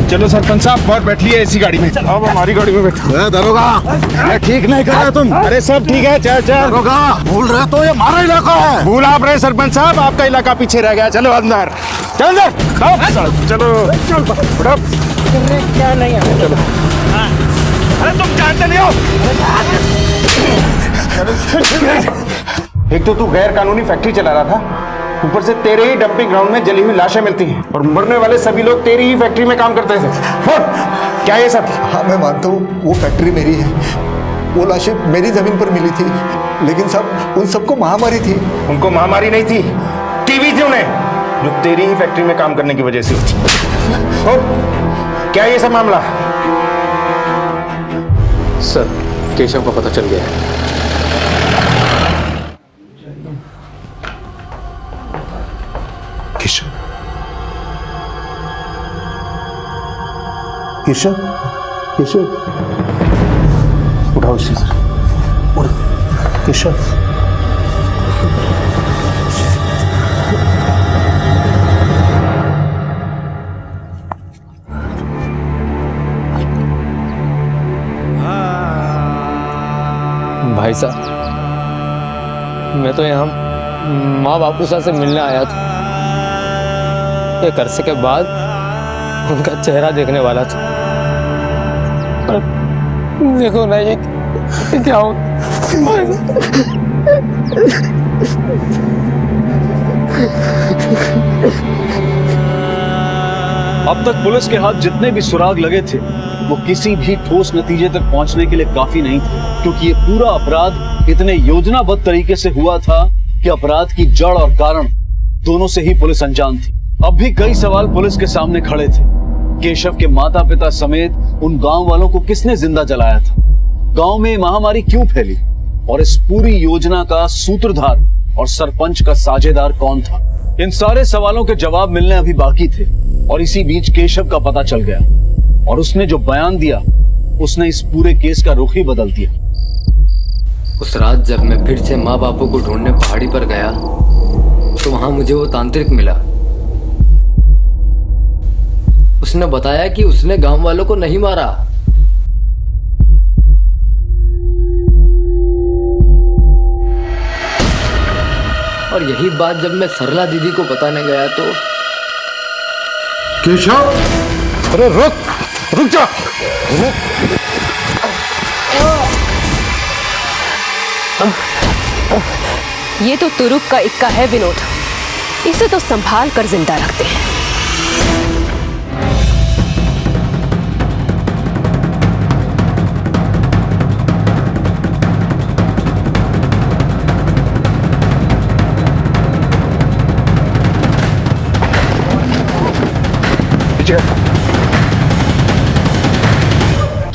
चलो सरपंच साहब और बैठ लिए इसी गाड़ी में। अब हमारी गाड़ी में बैठो। दरोगा ठीक नहीं करा तुम। अरे सब ठीक है, चल चल। दरोगा भूल रहे तो ये हमारा इलाका है। भूल आप रहे सरपंच साहब, आपका इलाका पीछे रह गया। चलो अंदर, चल अंदर, चलो चलो। क्या नहीं है, चलो। अरे तुम जानते नहीं हो। एक तो तू गैर कानूनी फैक्ट्री चला रहा था, ऊपर से तेरे ही डंपिंग ग्राउंड में जली हुई लाशें मिलती हैं और मरने वाले सभी लोग तेरी ही फैक्ट्री में काम करते थे। क्या ये सब? हाँ मैं मानता हूँ वो फैक्ट्री मेरी है, वो लाशें मेरी जमीन पर मिली थी, लेकिन सब उन सबको महामारी थी। उनको महामारी नहीं थी, टीबी थी उन्हें, जो तेरी ही फैक्ट्री में काम करने की वजह से होती। क्या ये सब मामला? सर केशव को पता चल गया है। केशव केशव केशव उठाओ इसे सर, केशव। भाई साहब मैं तो यहाँ माँ बापू से मिलने आया था, एक अरसे के बाद उनका चेहरा देखने वाला था। पर देखो ना ये क्या हो। अब तक पुलिस के हाथ जितने भी सुराग लगे थे वो किसी भी ठोस नतीजे तक पहुंचने के लिए काफी नहीं थे, क्योंकि ये पूरा अपराध इतने योजनाबद्ध तरीके से हुआ था कि अपराध की जड़ और कारण दोनों से ही पुलिस अनजान थी। अब भी कई सवाल पुलिस के सामने खड़े थे। केशव के माता पिता समेत उन गांव वालों को किसने जिंदा जलाया था? गांव में महामारी क्यों फैली? और इस पूरी योजना का सूत्रधार और सरपंच का साझेदार कौन था? इन सारे सवालों के जवाब मिलने अभी बाकी थे और इसी बीच केशव का पता चल गया और उसने जो बयान दिया उसने इस पूरे केस का रुख ही बदल दिया। उस रात जब मैं फिर से माँ बापू को ढूंढने पहाड़ी पर गया तो वहां मुझे वो तांत्रिक मिला। उसने बताया कि उसने गांव वालों को नहीं मारा, और यही बात जब मैं सरला दीदी को बताने गया तो केशव, अरे रुक जा। ये तो तुरुप का इक्का है विनोद, इसे तो संभाल कर जिंदा रखते हैं।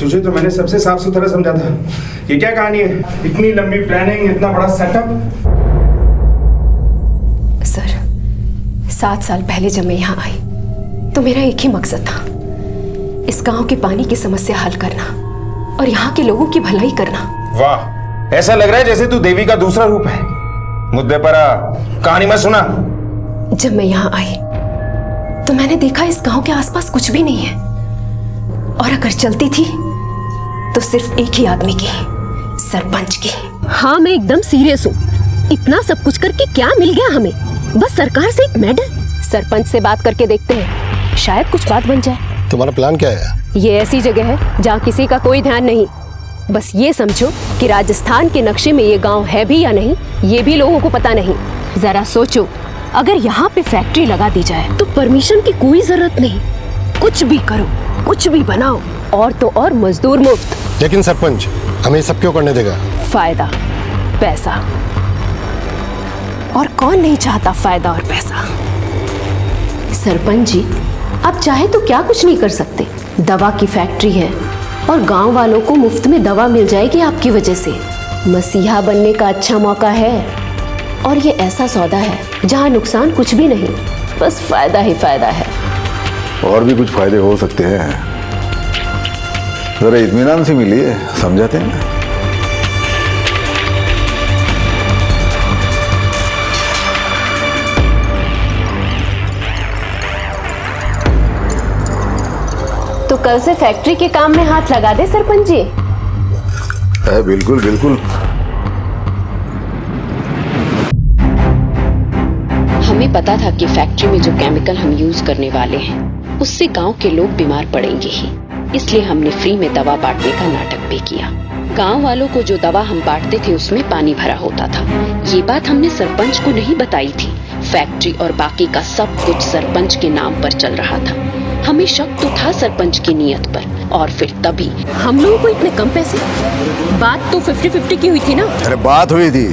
तुझे तो मैंने सबसे साफ सुथरा समझा था। ये क्या कहानी है? इतनी लंबी प्लानिंग, इतना बड़ा सेटअप। सर 7 साल पहले जब मैं यहाँ आई तो मेरा एक ही मकसद था, इस इस गांव के पानी की समस्या हल करना और यहाँ के लोगों की भलाई करना। वाह, ऐसा लग रहा है जैसे तू देवी का दूसरा रूप है। मुद्दे पर आ, कहानी मत सुना। जब मैं यहाँ आई तो मैंने देखा इस गांव के आसपास कुछ भी नहीं है, और अगर चलती थी तो सिर्फ एक ही आदमी की, सरपंच की। हाँ, मैं एकदम सीरियस हूँ। इतना सब कुछ करके क्या मिल गया हमें? बस सरकार से एक मेडल। सरपंच से बात करके देखते हैं, शायद कुछ बात बन जाए। तुम्हारा प्लान क्या है? ये ऐसी जगह है जहाँ किसी का कोई ध्यान नहीं। बस ये समझो कि राजस्थान के नक्शे में ये गांव है भी या नहीं, ये भी लोगों को पता नहीं। जरा सोचो, अगर यहाँ पे फैक्ट्री लगा दी जाए तो परमिशन की कोई जरूरत नहीं, कुछ भी करो, कुछ भी बनाओ, और तो और मजदूर मुफ्त। लेकिन सरपंच हमें ये सब क्यों करने देगा? फायदा, पैसा, और कौन नहीं चाहता फायदा और पैसा। सरपंच जी, आप चाहे तो क्या कुछ नहीं कर सकते। दवा की फैक्ट्री है और गांव वालों को मुफ्त में दवा मिल जाएगी आपकी वजह से। मसीहा बनने का अच्छा मौका है, और ये ऐसा सौदा है जहां नुकसान कुछ भी नहीं, बस फायदा ही फायदा है। और भी कुछ फायदे हो सकते हैं, जरा इत्मीनान से मिलिए, समझाते हैं। तो कल से फैक्ट्री के काम में हाथ लगा दे सरपंच जी। बिल्कुल बिल्कुल। हमें पता था कि फैक्ट्री में जो केमिकल हम यूज करने वाले हैं उससे गांव के लोग बीमार पड़ेंगे ही, इसलिए हमने फ्री में दवा बांटने का नाटक भी किया। गांव वालों को जो दवा हम बांटते थे उसमें पानी भरा होता था। ये बात हमने सरपंच को नहीं बताई थी। फैक्ट्री और बाकी का सब कुछ सरपंच के नाम पर चल रहा था। हमें शक तो था सरपंच की नीयत पर, और फिर तभी हम लोगों को इतने कम पैसे। बात तो 50-50 की हुई थी ना? अरे बात हुई थी,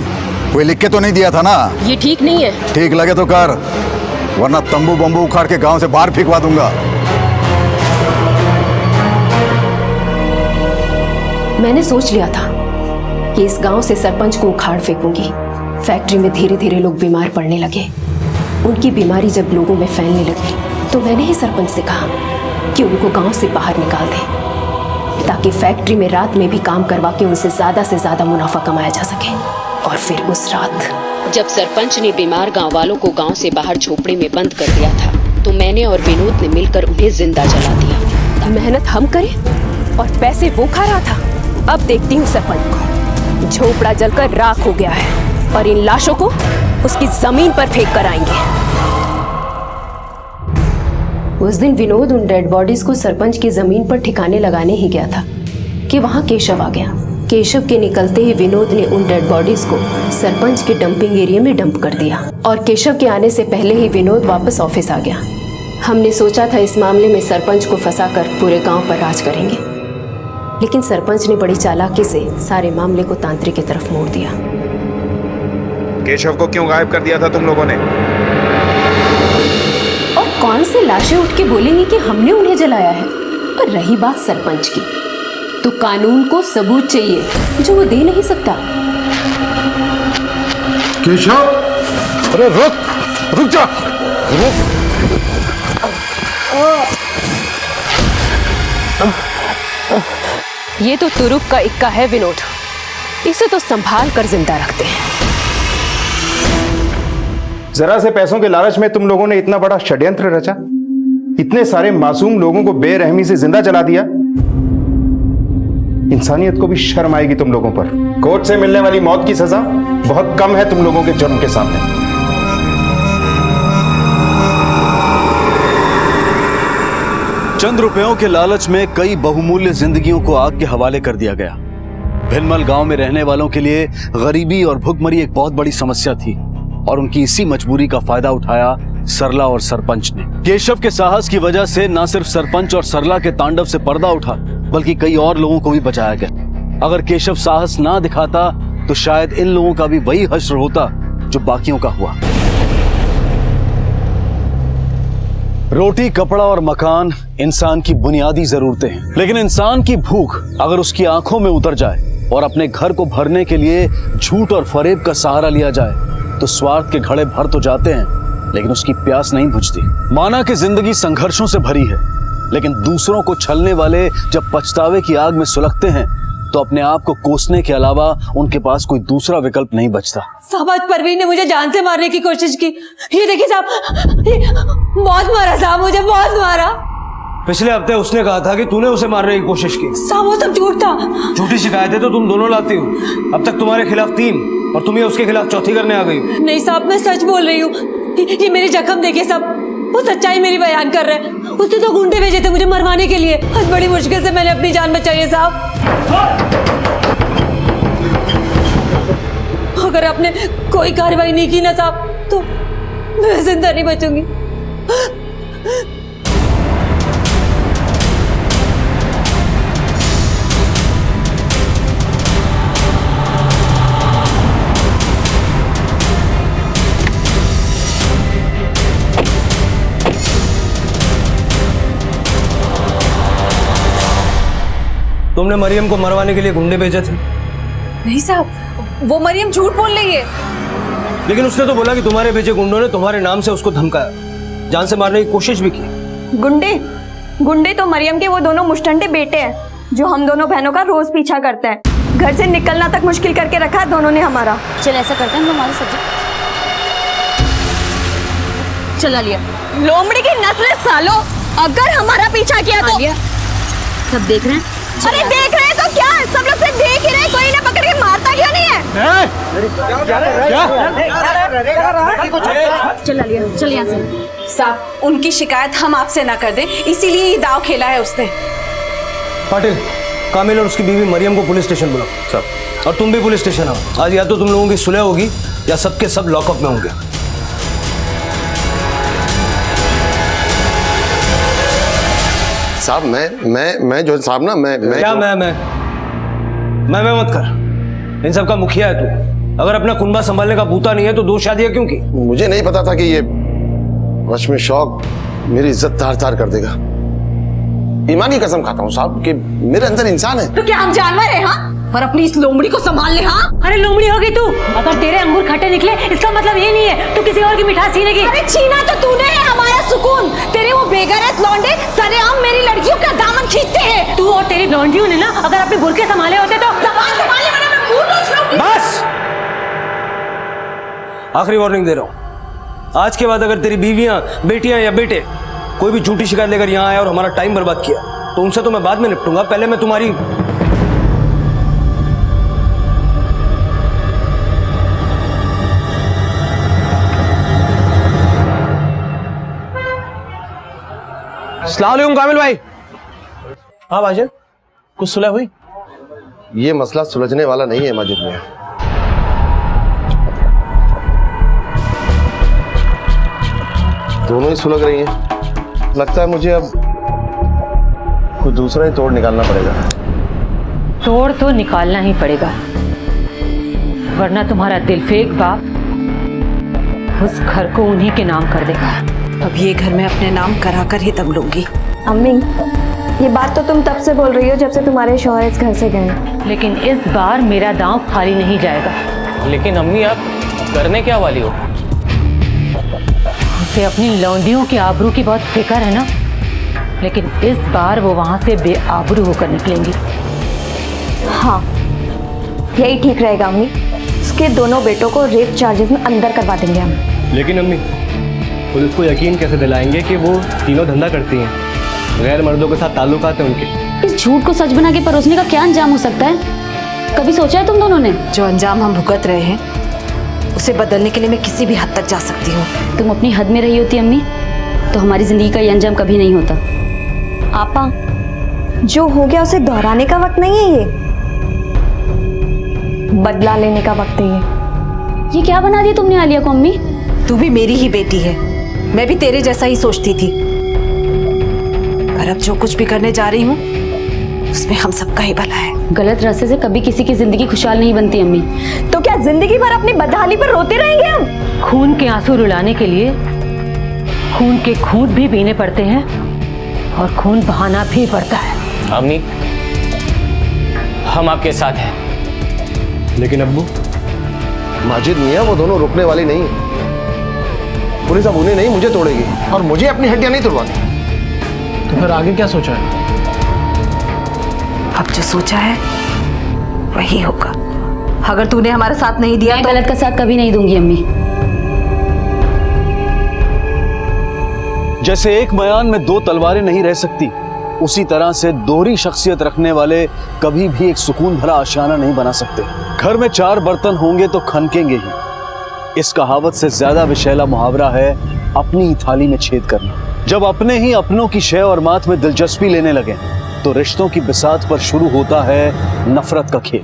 कोई लिख के तो नहीं दिया था ना। ये ठीक नहीं है। ठीक लगे तो कर, वरना तंबू बम्बू उखाड़ के गांव से बाहर फेंकवा दूंगा। मैंने सोच लिया था कि इस गांव से सरपंच को उखाड़ फेंकूंगी। फैक्ट्री में धीरे धीरे लोग बीमार पड़ने लगे। उनकी बीमारी जब लोगों में फैलने लगी तो मैंने ही सरपंच से कहा कि उनको गांव से बाहर निकाल दें, ताकि फैक्ट्री में रात में भी काम करवा के उनसे से ज्यादा मुनाफा कमाया जा सके। और फिर उस रात जब सरपंच ने बीमार गांव वालों को गांव से बाहर झोपड़ी में बंद कर दिया था, तो मैंने और विनोद ने मिलकर उन्हें जिंदा जला दिया। मेहनत हम करें और पैसे वो खा रहा था। अब देखती हूँ सरपंच को। झोपड़ा जलकर राख हो गया है और इन लाशों को उसकी जमीन पर फेंक कर आएंगे। उस दिन विनोद उन डेड बॉडीज को सरपंच की जमीन पर ठिकाने लगाने ही गया था कि वहां केशव आ गया। केशव के निकलते ही विनोद ने उन डेड बॉडीज को सरपंच के डंपिंग एरिया में डंप कर दिया, और केशव के आने से पहले ही विनोद वापस ऑफिस आ गया। हमने सोचा था इस मामले में सरपंच को फंसाकर पूरे गांव पर राज करेंगे, लेकिन सरपंच ने बड़ी चालाकी से सारे मामले को तांत्रिक की तरफ मोड़ दिया। केशव को क्यों गायब कर दिया था तुम लोगों ने? और कौन से लाशें उठ के बोलेंगी कि हमने उन्हें जलाया है? और रही बात सरपंच की, तो कानून को सबूत चाहिए जो वो दे नहीं सकता। केशव, अरे रुक जा। ये तो तुरुप का इक्का है विनोद, इसे तो संभाल कर जिंदा रखते हैं। जरा से पैसों के लालच में तुम लोगों ने इतना बड़ा षड्यंत्र रचा, इतने सारे मासूम लोगों को बेरहमी से जिंदा जला दिया। इंसानियत को भी शर्म आएगी तुम लोगों पर। कोर्ट से मिलने वाली मौत की सजा बहुत कम है तुम लोगों के जुर्म के सामने। चंद रुपयों के लालच में कई बहुमूल्य जिंदगियों को आग के हवाले कर दिया गया। भिलमल गांव में रहने वालों के लिए गरीबी और भुखमरी एक बहुत बड़ी समस्या थी, और उनकी इसी मजबूरी का फायदा उठाया सरला और सरपंच ने। केशव के साहस की वजह से न सिर्फ सरपंच और सरला के तांडव से पर्दा उठा, बल्कि कई और लोगों को भी बचाया गया। अगर केशव साहस ना दिखाता तो शायद इन लोगों का भी वही हश्र होता जो बाकियों का हुआ। रोटी, कपड़ा और मकान इंसान की बुनियादी जरूरतें हैं, लेकिन इंसान की भूख अगर उसकी आंखों में उतर जाए और अपने घर को भरने के लिए झूठ और फरेब का सहारा लिया जाए तो स्वार्थ के घड़े भर तो जाते हैं, लेकिन उसकी प्यास नहीं बुझती। माना कि जिंदगी संघर्षों से भरी है, लेकिन दूसरों को छलने वाले जब पछतावे की आग में सुलगते हैं तो अपने आप को कोसने के अलावा उनके पास कोई दूसरा विकल्प नहीं बचता। साहब, आज परवीन ने मुझे जान से मारने की कोशिश की। ये देखिए साहब, ये बहुत मारा साहब, मुझे बहुत मारा। पिछले हफ्ते उसने कहा था कि तूने उसे मारने की कोशिश की। साहब वो सब झूठ था। झूठी शिकायतें तो तुम दोनों लाती हो। अब तक तुम्हारे खिलाफ 3 और तुम उसके खिलाफ चौथी करने आ गई हो। नहीं साहब, मैं सच बोल रही हूँ। ये मेरे जख्म देखिए साहब, वो सच्चाई मेरी बयान कर रहे हैं। उसने तो गुंडे भेजे थे मुझे मरवाने के लिए। आज बड़ी मुश्किल से मैंने अपनी जान बचाई है साहब। अगर आपने कोई कार्रवाई नहीं की ना साहब तो मैं जिंदा नहीं बचूंगी। तुमने मरियम को मरवाने के लिए गुंडे भेजे थे? नहीं साहब, वो मरियम झूठ बोल रही है। लेकिन उसने तो बोला कि तुम्हारे भेजे गुंडों ने तुम्हारे नाम से उसको धमकाया, जान से मारने की कोशिश भी की। गुंडे तो मरियम के वो दोनों मुश्तंडे बेटे हैं जो हम दोनों बहनों का रोज पीछा करते हैं। घर से निकलना तक मुश्किल करके रखा है दोनों ने हमारा। चल ऐसा करते हैं हम हमारे सब्जेक्ट चला लिया। लोमड़ी की नस्ल सालो, अगर हमारा पीछा किया तो सब देख रहे हैं। अरे देख रहे हैं तो क्या, सब लोग सिर्फ देख ही रहे, कोई ना पकड़ के मारता क्यों नहीं है? चला लिया, चल यहाँ से। साहब, उनकी शिकायत हम आपसे ना कर दें, इसीलिए ये दाव खेला है उसने। पाटिल, कामिल और उसकी बीवी मरियम को पुलिस स्टेशन बुलाओ। सब। और तुम भी पुलिस स्टेशन आओ। आज या तो तुम लोगों की सुलह होगी या सबके सब लॉकअप में होंगे। साहब मैं जो साहब ना मैं क्या मैं मत कर। इन सब का मुखिया है तू। अगर अपना कुनबा संभालने का बूता नहीं है तो 2 शादियां क्यों की? मुझे नहीं पता था कि ये वश में शौक मेरी इज्जत तार-तार कर देगा। ईमान की कसम खाता हूँ साहब कि मेरे अंदर इंसान है। तो क्या हम जानवर हैं? हाँ, और अपनी इस लोमड़ी को संभाल ले। हाँ, अरे लोमड़ी होगी तू। अगर तेरे अंगूर खट्टे निकले इसका मतलब ये नहीं है तू किसी और की मिठास छीनेगी। अरे छीना तो तूने है हमारा सुकून। तेरे वो बेगैरत लौंडे सरेआम मेरी लड़कियों का दामन खींचते हैं। तू और तेरी लौंडियों ने ना अगर अपने बुरके संभाले होते तो संभालने वाला मैं मुंह नोच लूंगी। बस, आखिरी वार्निंग दे रहा हूं। आज के बाद अगर तेरी बीवियां, बेटियां या बेटे कोई भी झूठी शिकायत लेकर यहां आया और हमारा टाइम बर्बाद किया तो उनसे तो मैं बाद में निपटूंगा। पहले मैं तुम्हारी अस्सलाम वालेकुम कामिल भाई। हाँ भाईजान, कुछ सुलह हुई? ये मसला सुलझने वाला नहीं है माजिद मियां। दोनों ही सुलग रही हैं। लगता है मुझे अब कुछ दूसरा ही तोड़ निकालना पड़ेगा। तोड़ तो निकालना ही पड़ेगा, वरना तुम्हारा दिलफेक बाप उस घर को उन्हीं के नाम कर देगा। अब ये घर मैं अपने नाम कराकर ही दम लूंगी। अम्मी, ये बात तो तुम तब से बोल रही हो जब से तुम्हारे शौहर इस घर से गए। लेकिन इस बार मेरा दांव खाली नहीं जाएगा। लेकिन अम्मी आप करने क्या वाली हो? उसे अपनी लौंडियों की आबरू की बहुत फिक्र है ना, लेकिन इस बार वो वहां से बेआबरू होकर निकलेंगी। हाँ, यही ठीक रहेगा अम्मी। उसके दोनों बेटों को रेप चार्जेस में अंदर करवा देंगे हम। लेकिन अम्मी, पुलिस को यकीन कैसे दिलाएंगे कि वो तीनों धंधा करती हैं, गैर मर्दों के साथ ताल्लुकात हैं उनके? इस झूठ को सच बना के परोसने का क्या अंजाम हो सकता है? कभी सोचा है तुम दोनों ने? जो अंजाम हम भुगत रहे हैं उसे बदलने के लिए मैं किसी भी हद तक जा सकती हूँ। तुम अपनी हद में रही होती अम्मी तो हमारी जिंदगी का ये अंजाम कभी नहीं होता। आपा, जो हो गया उसे दोहराने का वक्त नहीं है, ये बदला लेने का वक्त है। ये क्या बना दिया तुमने आलिया को अम्मी? तू भी मेरी ही बेटी है, मैं भी तेरे जैसा ही सोचती थी। पर अब जो कुछ भी करने जा रही हूँ उसमें हम सबका ही भला है। गलत रास्ते से कभी किसी की जिंदगी खुशहाल नहीं बनती अम्मी। तो क्या जिंदगी भर अपनी बदहाली पर रोते रहेंगे हम? खून के आंसू रुलाने के लिए खून के घूंट भी पीने पड़ते हैं और खून बहाना भी पड़ता है। अम्मी, हम आपके साथ हैं। लेकिन अब्बू, माजिद मियां वो दोनों रुकने वाली नहीं है। पुलिस अब उन्हें नहीं मुझे तोड़ेगी और मुझे अपनी हड्डियां नहीं तोड़वानी। तो फिर आगे क्या सोचा है? अब जो सोचा है वही होगा। अगर तूने हमारा साथ नहीं दिया मैं तो गलत का साथ कभी नहीं दूंगी अम्मी। जैसे एक मयान में दो तलवारें नहीं रह सकती, उसी तरह से दोहरी शख्सियत रखने वाले कभी भी एक सुकून भरा आशियाना नहीं बना सकते। घर में 4 बर्तन होंगे तो खनकेंगे ही। इस कहावत से ज्यादा विशैला मुहावरा है अपनी ही थाली में छेद करना। जब अपने ही अपनों की शय और मात में दिलचस्पी लेने लगे तो रिश्तों की बिसात पर शुरू होता है नफरत का खेल।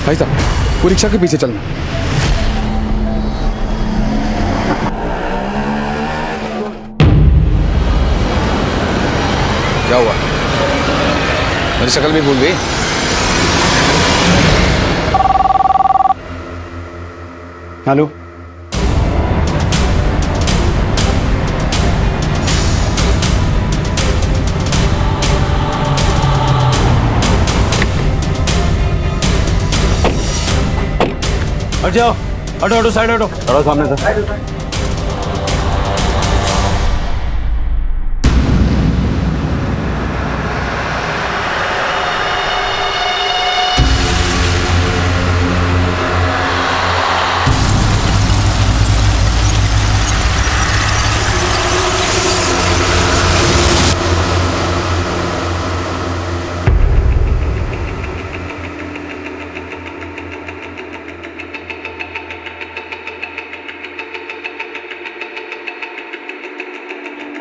भाई साहब, वो रिक्शा के पीछे चलना। क्या हुआ? मेरी शक्ल भी भूल गई? हेलो, हट जाओ, हटो हटो, साइड हटो। थोड़ा सामने था।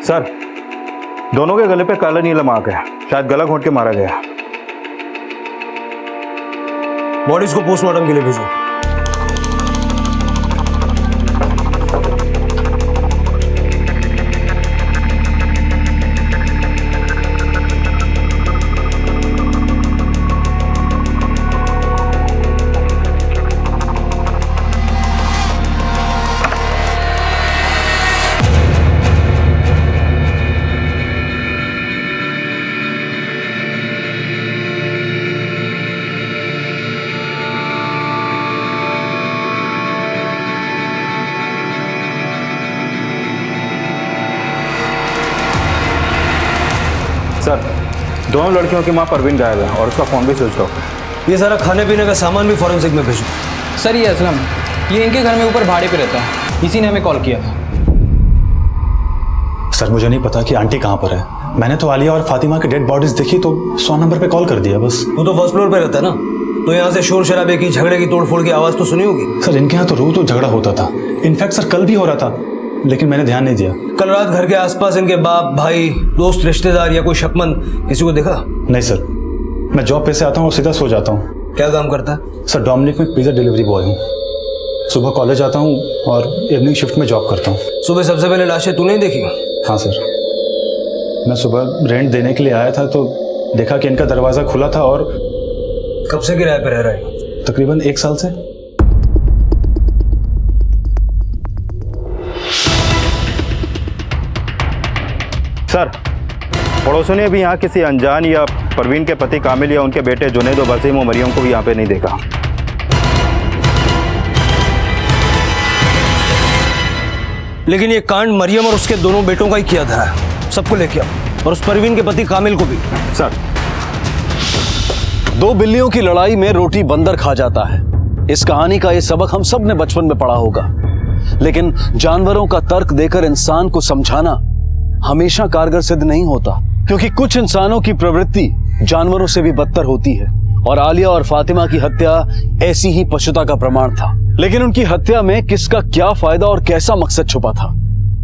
सर, दोनों के गले पे काला नीला मार्क है, शायद गला घोंट के मारा गया। बॉडीज को पोस्टमार्टम के लिए भेजो। सर, दोनों लड़कियों की मां परवीन गायब है और उसका फोन भी स्विच ऑफ है। ये सारा खाने पीने का सामान भी फॉरेंसिक में भेजो। सर, ये असलम, ये इनके घर में ऊपर भाड़े पे रहता है, इसी ने हमें कॉल किया था। सर, मुझे नहीं पता कि आंटी कहाँ पर है। मैंने तो आलिया और फातिमा की डेड बॉडीज देखी तो 100 नंबर पे कॉल कर दिया बस। वो तो फर्स्ट फ्लोर पे रहता है ना, तो यहाँ से शोर शराबे की, झगड़े की, तोड़फोड़ की आवाज तो सुनी होगी। सर, इनके यहाँ तो रोज तो झगड़ा होता था। इनफैक्ट सर, कल भी हो रहा था, लेकिन मैंने ध्यान नहीं दिया। कल रात घर के आसपास इनके बाप, भाई, दोस्त, रिश्तेदार या कोई शक्मंद किसी को देखा? नहीं सर, मैं जॉब पे से आता हूँ और सीधा सो जाता हूँ। क्या काम करता है? सर, डोमिनिक में पिज्जा डिलीवरी बॉय हूँ। सुबह कॉलेज आता हूँ और इवनिंग शिफ्ट में जॉब करता हूँ। सुबह सबसे पहले लाशें तूने देखी? हाँ सर, मैं सुबह रेंट देने के लिए आया था तो देखा कि इनका दरवाज़ा खुला था। और कब से किराए पे रह रहा है? तकरीबन 1 साल से। सर, पड़ोसियों ने भी यहाँ किसी अनजान या परवीन के पति कामिल या उनके बेटे जुनैद और वसीम और मरियम को भी यहाँ पे नहीं देखा। लेकिन ये कांड मरियम और उसके दोनों बेटों का ही किया धरा है। सबको लेके आओ, और उस परवीन के पति कामिल को भी। सर, 2 बिल्लियों की लड़ाई में रोटी बंदर खा जाता है। इस कहानी का ये सबक हम सब ने बचपन में पढ़ा होगा, लेकिन जानवरों का तर्क देकर इंसान को समझाना हमेशा कारगर सिद्ध नहीं होता, क्योंकि कुछ इंसानों की प्रवृत्ति जानवरों से भी बदतर होती है। और आलिया और फातिमा की हत्या ऐसी ही पशुता का प्रमाण था। लेकिन उनकी हत्या में किसका क्या फायदा और कैसा मकसद छुपा था?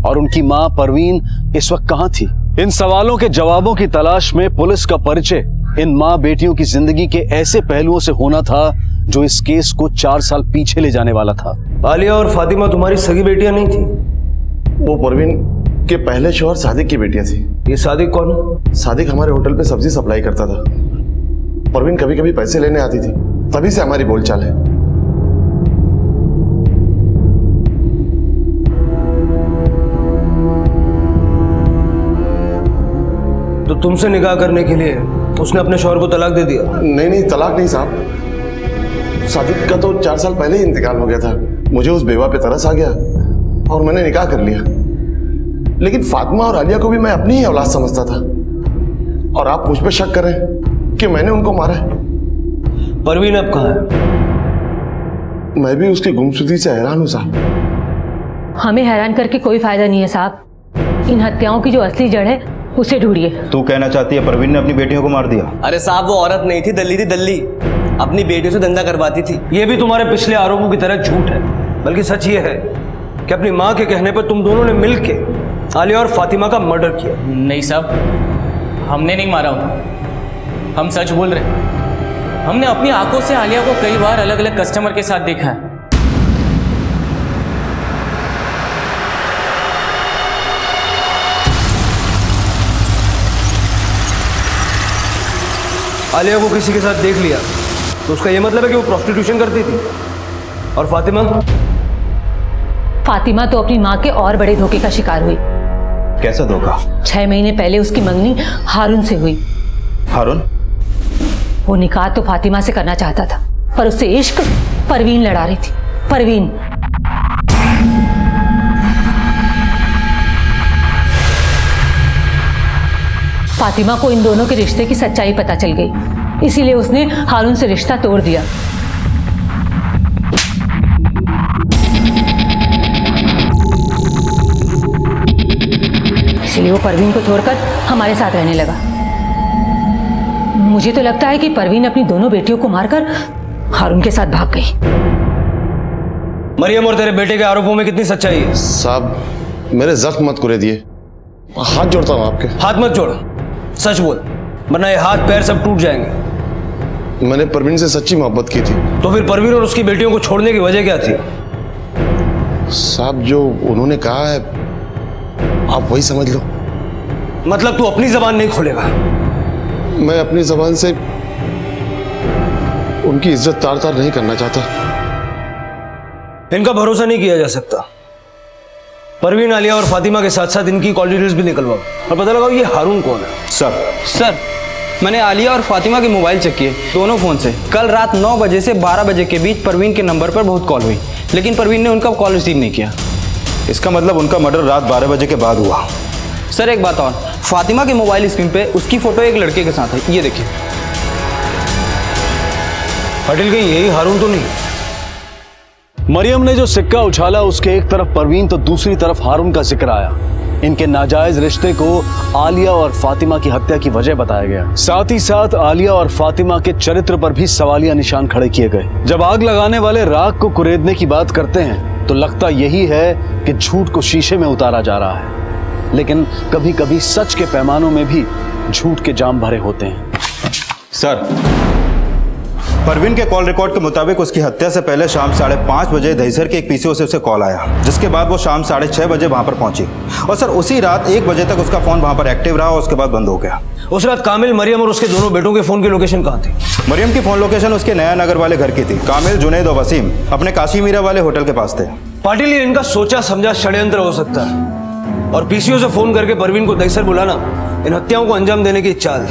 और उनकी मां परवीन इस वक्त कहां थी? इन सवालों के जवाबों की तलाश में पुलिस का परिचय इन मां बेटियों की जिंदगी के ऐसे पहलुओं से होना था जो इस केस को 4 साल पीछे ले जाने वाला था। आलिया और फातिमा तुम्हारी सगी बेटियां नहीं थी? वो परवीन के पहले शौहर सादिक की बेटियां थी। ये सादिक कौन? सादिक हमारे होटल पे सब्जी सप्लाई करता था। परवीन कभी कभी पैसे लेने आती थी, तभी से हमारी बोलचाल है। तुमसे निकाह करने के लिए उसने अपने शौहर को तलाक दे दिया? नहीं नहीं, तलाक नहीं साहब। सादिक का तो 4 साल पहले ही इंतकाल हो गया था। मुझे उस बेवा पे तरस आ गया और मैंने निकाह कर लिया। लेकिन फातिमा और आलिया को भी मैं अपनी ही औलाद समझता था, और आप मुझ पे शक कर रहे हैं कि मैंने उनको मारा है। परवीन अब कहाँ है? मैं भी उसकी गुमशुदगी से हैरान हूं साहब। हमें हैरान करके कोई फायदा नहीं है साहब। इन हत्याओं की जो असली जड़ है उसे ढूंढिए। तू कहना चाहती है परवीन ने अपनी बेटियों को मार दिया? अरे साहब, वो औरत नहीं थी, दल्ली थी, दल्ली। अपनी बेटियों से धंधा करवाती थी। ये भी तुम्हारे पिछले आरोपों की तरह झूठ है। बल्कि सच ये है कि अपनी माँ के कहने पर तुम दोनों ने मिलकर आलिया और फातिमा का मर्डर किया। नहीं साहब, हमने नहीं मारा उन्हें। हम सच बोल रहे हैं। हमने अपनी आंखों से आलिया को कई बार अलग अलग कस्टमर के साथ देखा है। आलिया को किसी के साथ देख लिया तो उसका यह मतलब है कि वो प्रोस्टिट्यूशन करती थी। और फातिमा? फातिमा तो अपनी माँ के और बड़े धोखे का शिकार हुई। कैसा धोखा? 6 महीने पहले उसकी मंगनी हारून से हुई। हारून? वो निकाह तो फातिमा से करना चाहता था, पर उससे इश्क परवीन लड़ा रही थी। परवीन। फातिमा को इन दोनों के रिश्ते की सच्चाई पता चल गई, इसीलिए उसने हारून से रिश्ता तोड़ दिया। इसलिए वो परवीन को छोड़कर हमारे साथ रहने लगा। मुझे तो लगता है कि परवीन अपनी दोनों बेटियों को मारकर हारून के साथ भाग गई। मरियम और तेरे बेटे के आरोपों में कितनी सच्चाई है? साहब, मेरे जख्म मत कुरे दिए। हाथ जोड़ता हूं आपके। हाथ मत जोड़, सच बोल, वरना ये हाथ पैर सब टूट जाएंगे। मैंने परवीन से सच्ची मोहब्बत की थी। तो फिर परवीन और उसकी बेटियों को छोड़ने की वजह क्या थी? साहब, जो उन्होंने कहा है आप वही समझ लो। मतलब तू अपनी जबान नहीं खोलेगा? मैं अपनी जबान से उनकी इज्जत तार तार नहीं करना चाहता। इनका भरोसा नहीं किया जा सकता। परवीन, आलिया और फातिमा के साथ साथ इनकी कॉल डिटेल्स भी निकलवाओ और पता लगाओ ये हारून कौन है। सर, मैंने आलिया और फातिमा के मोबाइल चेक किए, दोनों फोन से। कल रात 9 बजे से 12 बजे के बीच परवीन के नंबर पर बहुत कॉल हुई, लेकिन परवीन ने उनका कॉल रिसीव नहीं किया। इसका मतलब उनका मर्डर रात 12 बजे के बाद हुआ। सर एक बात और, फातिमा के मोबाइल स्क्रीन पे उसकी फोटो एक लड़के के साथ है, ये देखिए। पाटिल, कहीं यही हारून तो नहीं? मरियम ने जो सिक्का उछाला उसके एक तरफ परवीन तो दूसरी तरफ हारून का जिक्र आया। इनके नाजायज रिश्ते को आलिया और फातिमा की हत्या की वजह बताया गया। साथ ही साथ आलिया और फातिमा के चरित्र पर भी सवालिया निशान खड़े किए गए। जब आग लगाने वाले राख को कुरेदने की बात करते हैं तो लगता यही है कि झूठ को शीशे में उतारा जा रहा है, लेकिन कभी कभी सच के पैमानों में भी झूठ के जाम भरे होते हैं। सर, परवीन के कॉल रिकॉर्ड के मुताबिक उसकी हत्या से पहले शाम 5:30 बजे दहीसर के एक पीसीओ से उसे कॉल आया, जिसके बाद वो शाम 6:30 बजे वहां पर पहुंची। और सर उसी रात 1 बजे तक उसका फोन वहां पर एक्टिव रहा और उसके बाद बंद हो गया। उस रात कामिल, मरियम और उसके दोनों बेटों के फोन की लोकेशन कहाँ थी? मरियम की फोन लोकेशन उसके नया नगर वाले घर की थी। कामिल, जुनैद और वसीम अपने काशी मीरा वाले होटल के पास थे। पाटिल, ये इनका सोचा समझा षड्यंत्र हो सकता है, और पीसीओ से फोन करके परवीन को दहीसर बुलाना इन हत्याओं को अंजाम देने की चाल।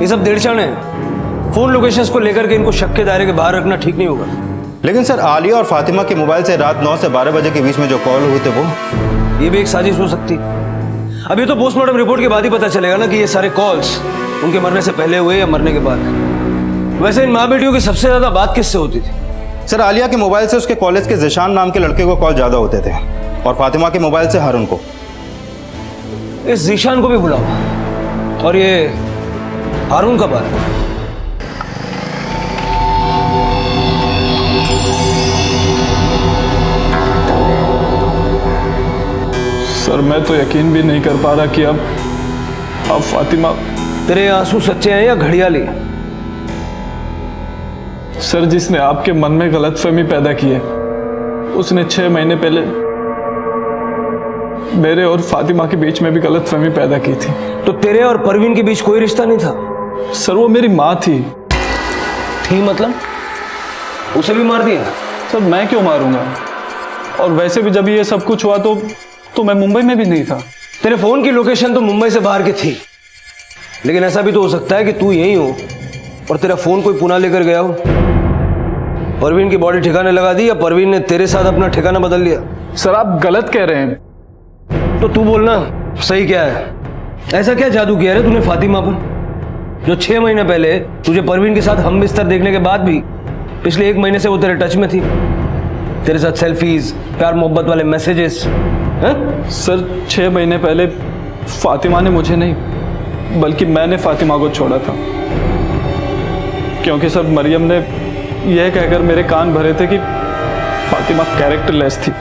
ये सब देड़चण है। फोन लोकेशंस को लेकर के इनको शक के दायरे के बाहर रखना ठीक नहीं होगा। लेकिन सर, आलिया और फातिमा के मोबाइल से रात 9 से 12 बजे के बीच में जो कॉल हुए थे ये भी एक साजिश हो सकती। अब ये तो पोस्टमार्टम रिपोर्ट के बाद ही पता चलेगा ना कि ये सारे कॉल्स उनके मरने से पहले हुए या मरने के बाद। वैसे इन माँ बेटियों की सबसे ज्यादा बात किससे होती थी? सर, आलिया के मोबाइल से उसके कॉलेज के जिशान नाम के लड़के को कॉल ज्यादा होते थे, और फातिमा के मोबाइल से हारून को। इस जिशान को भी बुलाओ। और ये हारून कब आ रहा है? सर, मैं तो यकीन भी नहीं कर पा रहा कि अब फातिमा। तेरे आंसू सच्चे हैं या घड़ियाली? सर, जिसने आपके मन में गलतफहमी पैदा की है उसने 6 महीने पहले मेरे और फातिमा के बीच में भी गलतफहमी पैदा की थी। तो तेरे और परवीन के बीच कोई रिश्ता नहीं था? सर, वो मेरी माँ थी। मतलब उसे भी मार दिया? सर, मैं क्यों मारूंगा? और वैसे भी जब ये सब कुछ हुआ तो मैं मुंबई में भी नहीं था। तेरे फोन की लोकेशन तो मुंबई से बाहर की थी, लेकिन ऐसा भी तो हो सकता है कि तू यहीं हो और तेरा फोन कोई पुणे लेकर गया हो। परवीन की बॉडी ठिकाने लगा दी या परवीन ने तेरे साथ अपना ठिकाना बदल लिया? सर आप गलत कह रहे हैं। तो तू बोलना सही क्या है? ऐसा क्या जादू किया रे तूने फातिमा पर, जो 6 महीने पहले तुझे परवीन के साथ हम बिस्तर देखने के बाद भी पिछले 1 महीने से वो तेरे टच में थी, तेरे साथ सेल्फीज, प्यार मोहब्बत वाले मैसेजेस हैं? सर 6 महीने पहले फातिमा ने मुझे नहीं बल्कि मैंने फातिमा को छोड़ा था, क्योंकि सर मरियम ने यह कहकर मेरे कान भरे थे कि फातिमा कैरेक्टरलेस थी।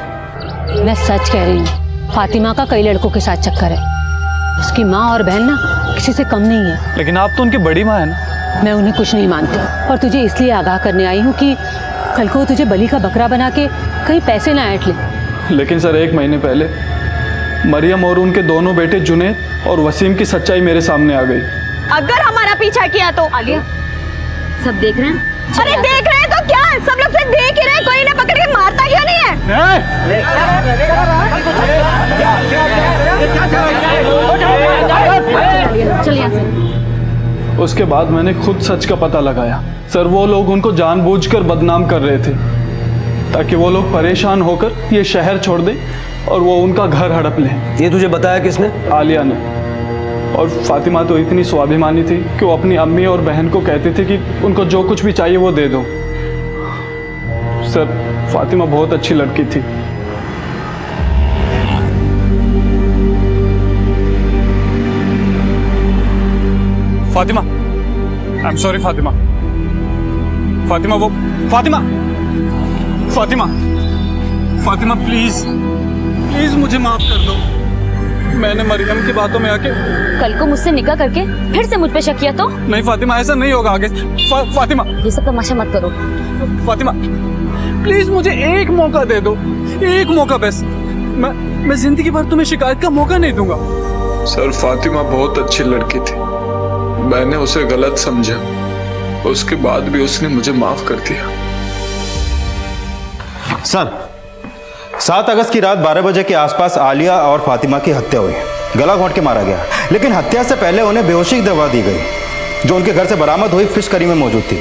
मैं सच कह रही हूँ, फातिमा का कई लड़कों के साथ चक्कर है। उसकी माँ और बहन ना किसी से कम नहीं है। लेकिन आप तो उनकी बड़ी माँ है ना। मैं उन्हें कुछ नहीं मानती और तुझे इसलिए आगाह करने आई हूँ कि कल को तुझे बलि का बकरा बना के कहीं पैसे ना ऐंठ ले। लेकिन सर 1 महीने पहले मरियम और उनके दोनों बेटे जुनैद और वसीम की सच्चाई मेरे सामने आ गई। अगर हमारा पीछा किया तो आलिया, सब देख रहे हैं? अरे देख रहे हैं तो क्या, सब लोग सिर्फ देख ही रहे हैं, कोई इन्हें पकड़ के मारता क्यों नहीं है? चल यहाँ से। उसके बाद मैंने खुद सच का पता लगाया। सर वो लोग उनको जानबूझकर बदनाम कर रहे थे ताकि वो लोग परेशान होकर ये शहर छोड़ दें और वो उनका घर हड़प लें। ये तुझे बताया किसने? आलिया ने। और फातिमा तो इतनी स्वाभिमानी थी कि वो अपनी अम्मी और बहन को कहती थी कि उनको जो कुछ भी चाहिए वो दे दो। सर फातिमा बहुत अच्छी लड़की थी। Fatima, I am sorry Fatima. Fatima वो फातिमा फातिमा फातिमा प्लीज प्लीज मुझे माफ कर दो। मैंने मरियम की बातों में आके कल को मुझसे निकाह करके फिर से मुझ पे शक किया तो? नहीं फातिमा, ऐसा नहीं होगा आगे। फातिमा ये सब तमाशा मत करो। फातिमा प्लीज मुझे एक मौका दे दो, एक मौका बस। मैं जिंदगी भर तुम्हें शिकायत का मौका नहीं दूंगा। सर फातिमा बहुत अच्छी लड़की थी, मैंने उसे गलत समझा, उसके बाद भी उसने मुझे माफ कर दिया। सर 7 अगस्त की रात 12 बजे के आसपास आलिया और फातिमा की हत्या हुई। गला घोंट के मारा गया, लेकिन हत्या से पहले उन्हें बेहोशी की दवा दी गई जो उनके घर से बरामद हुई फिश करी में मौजूद थी।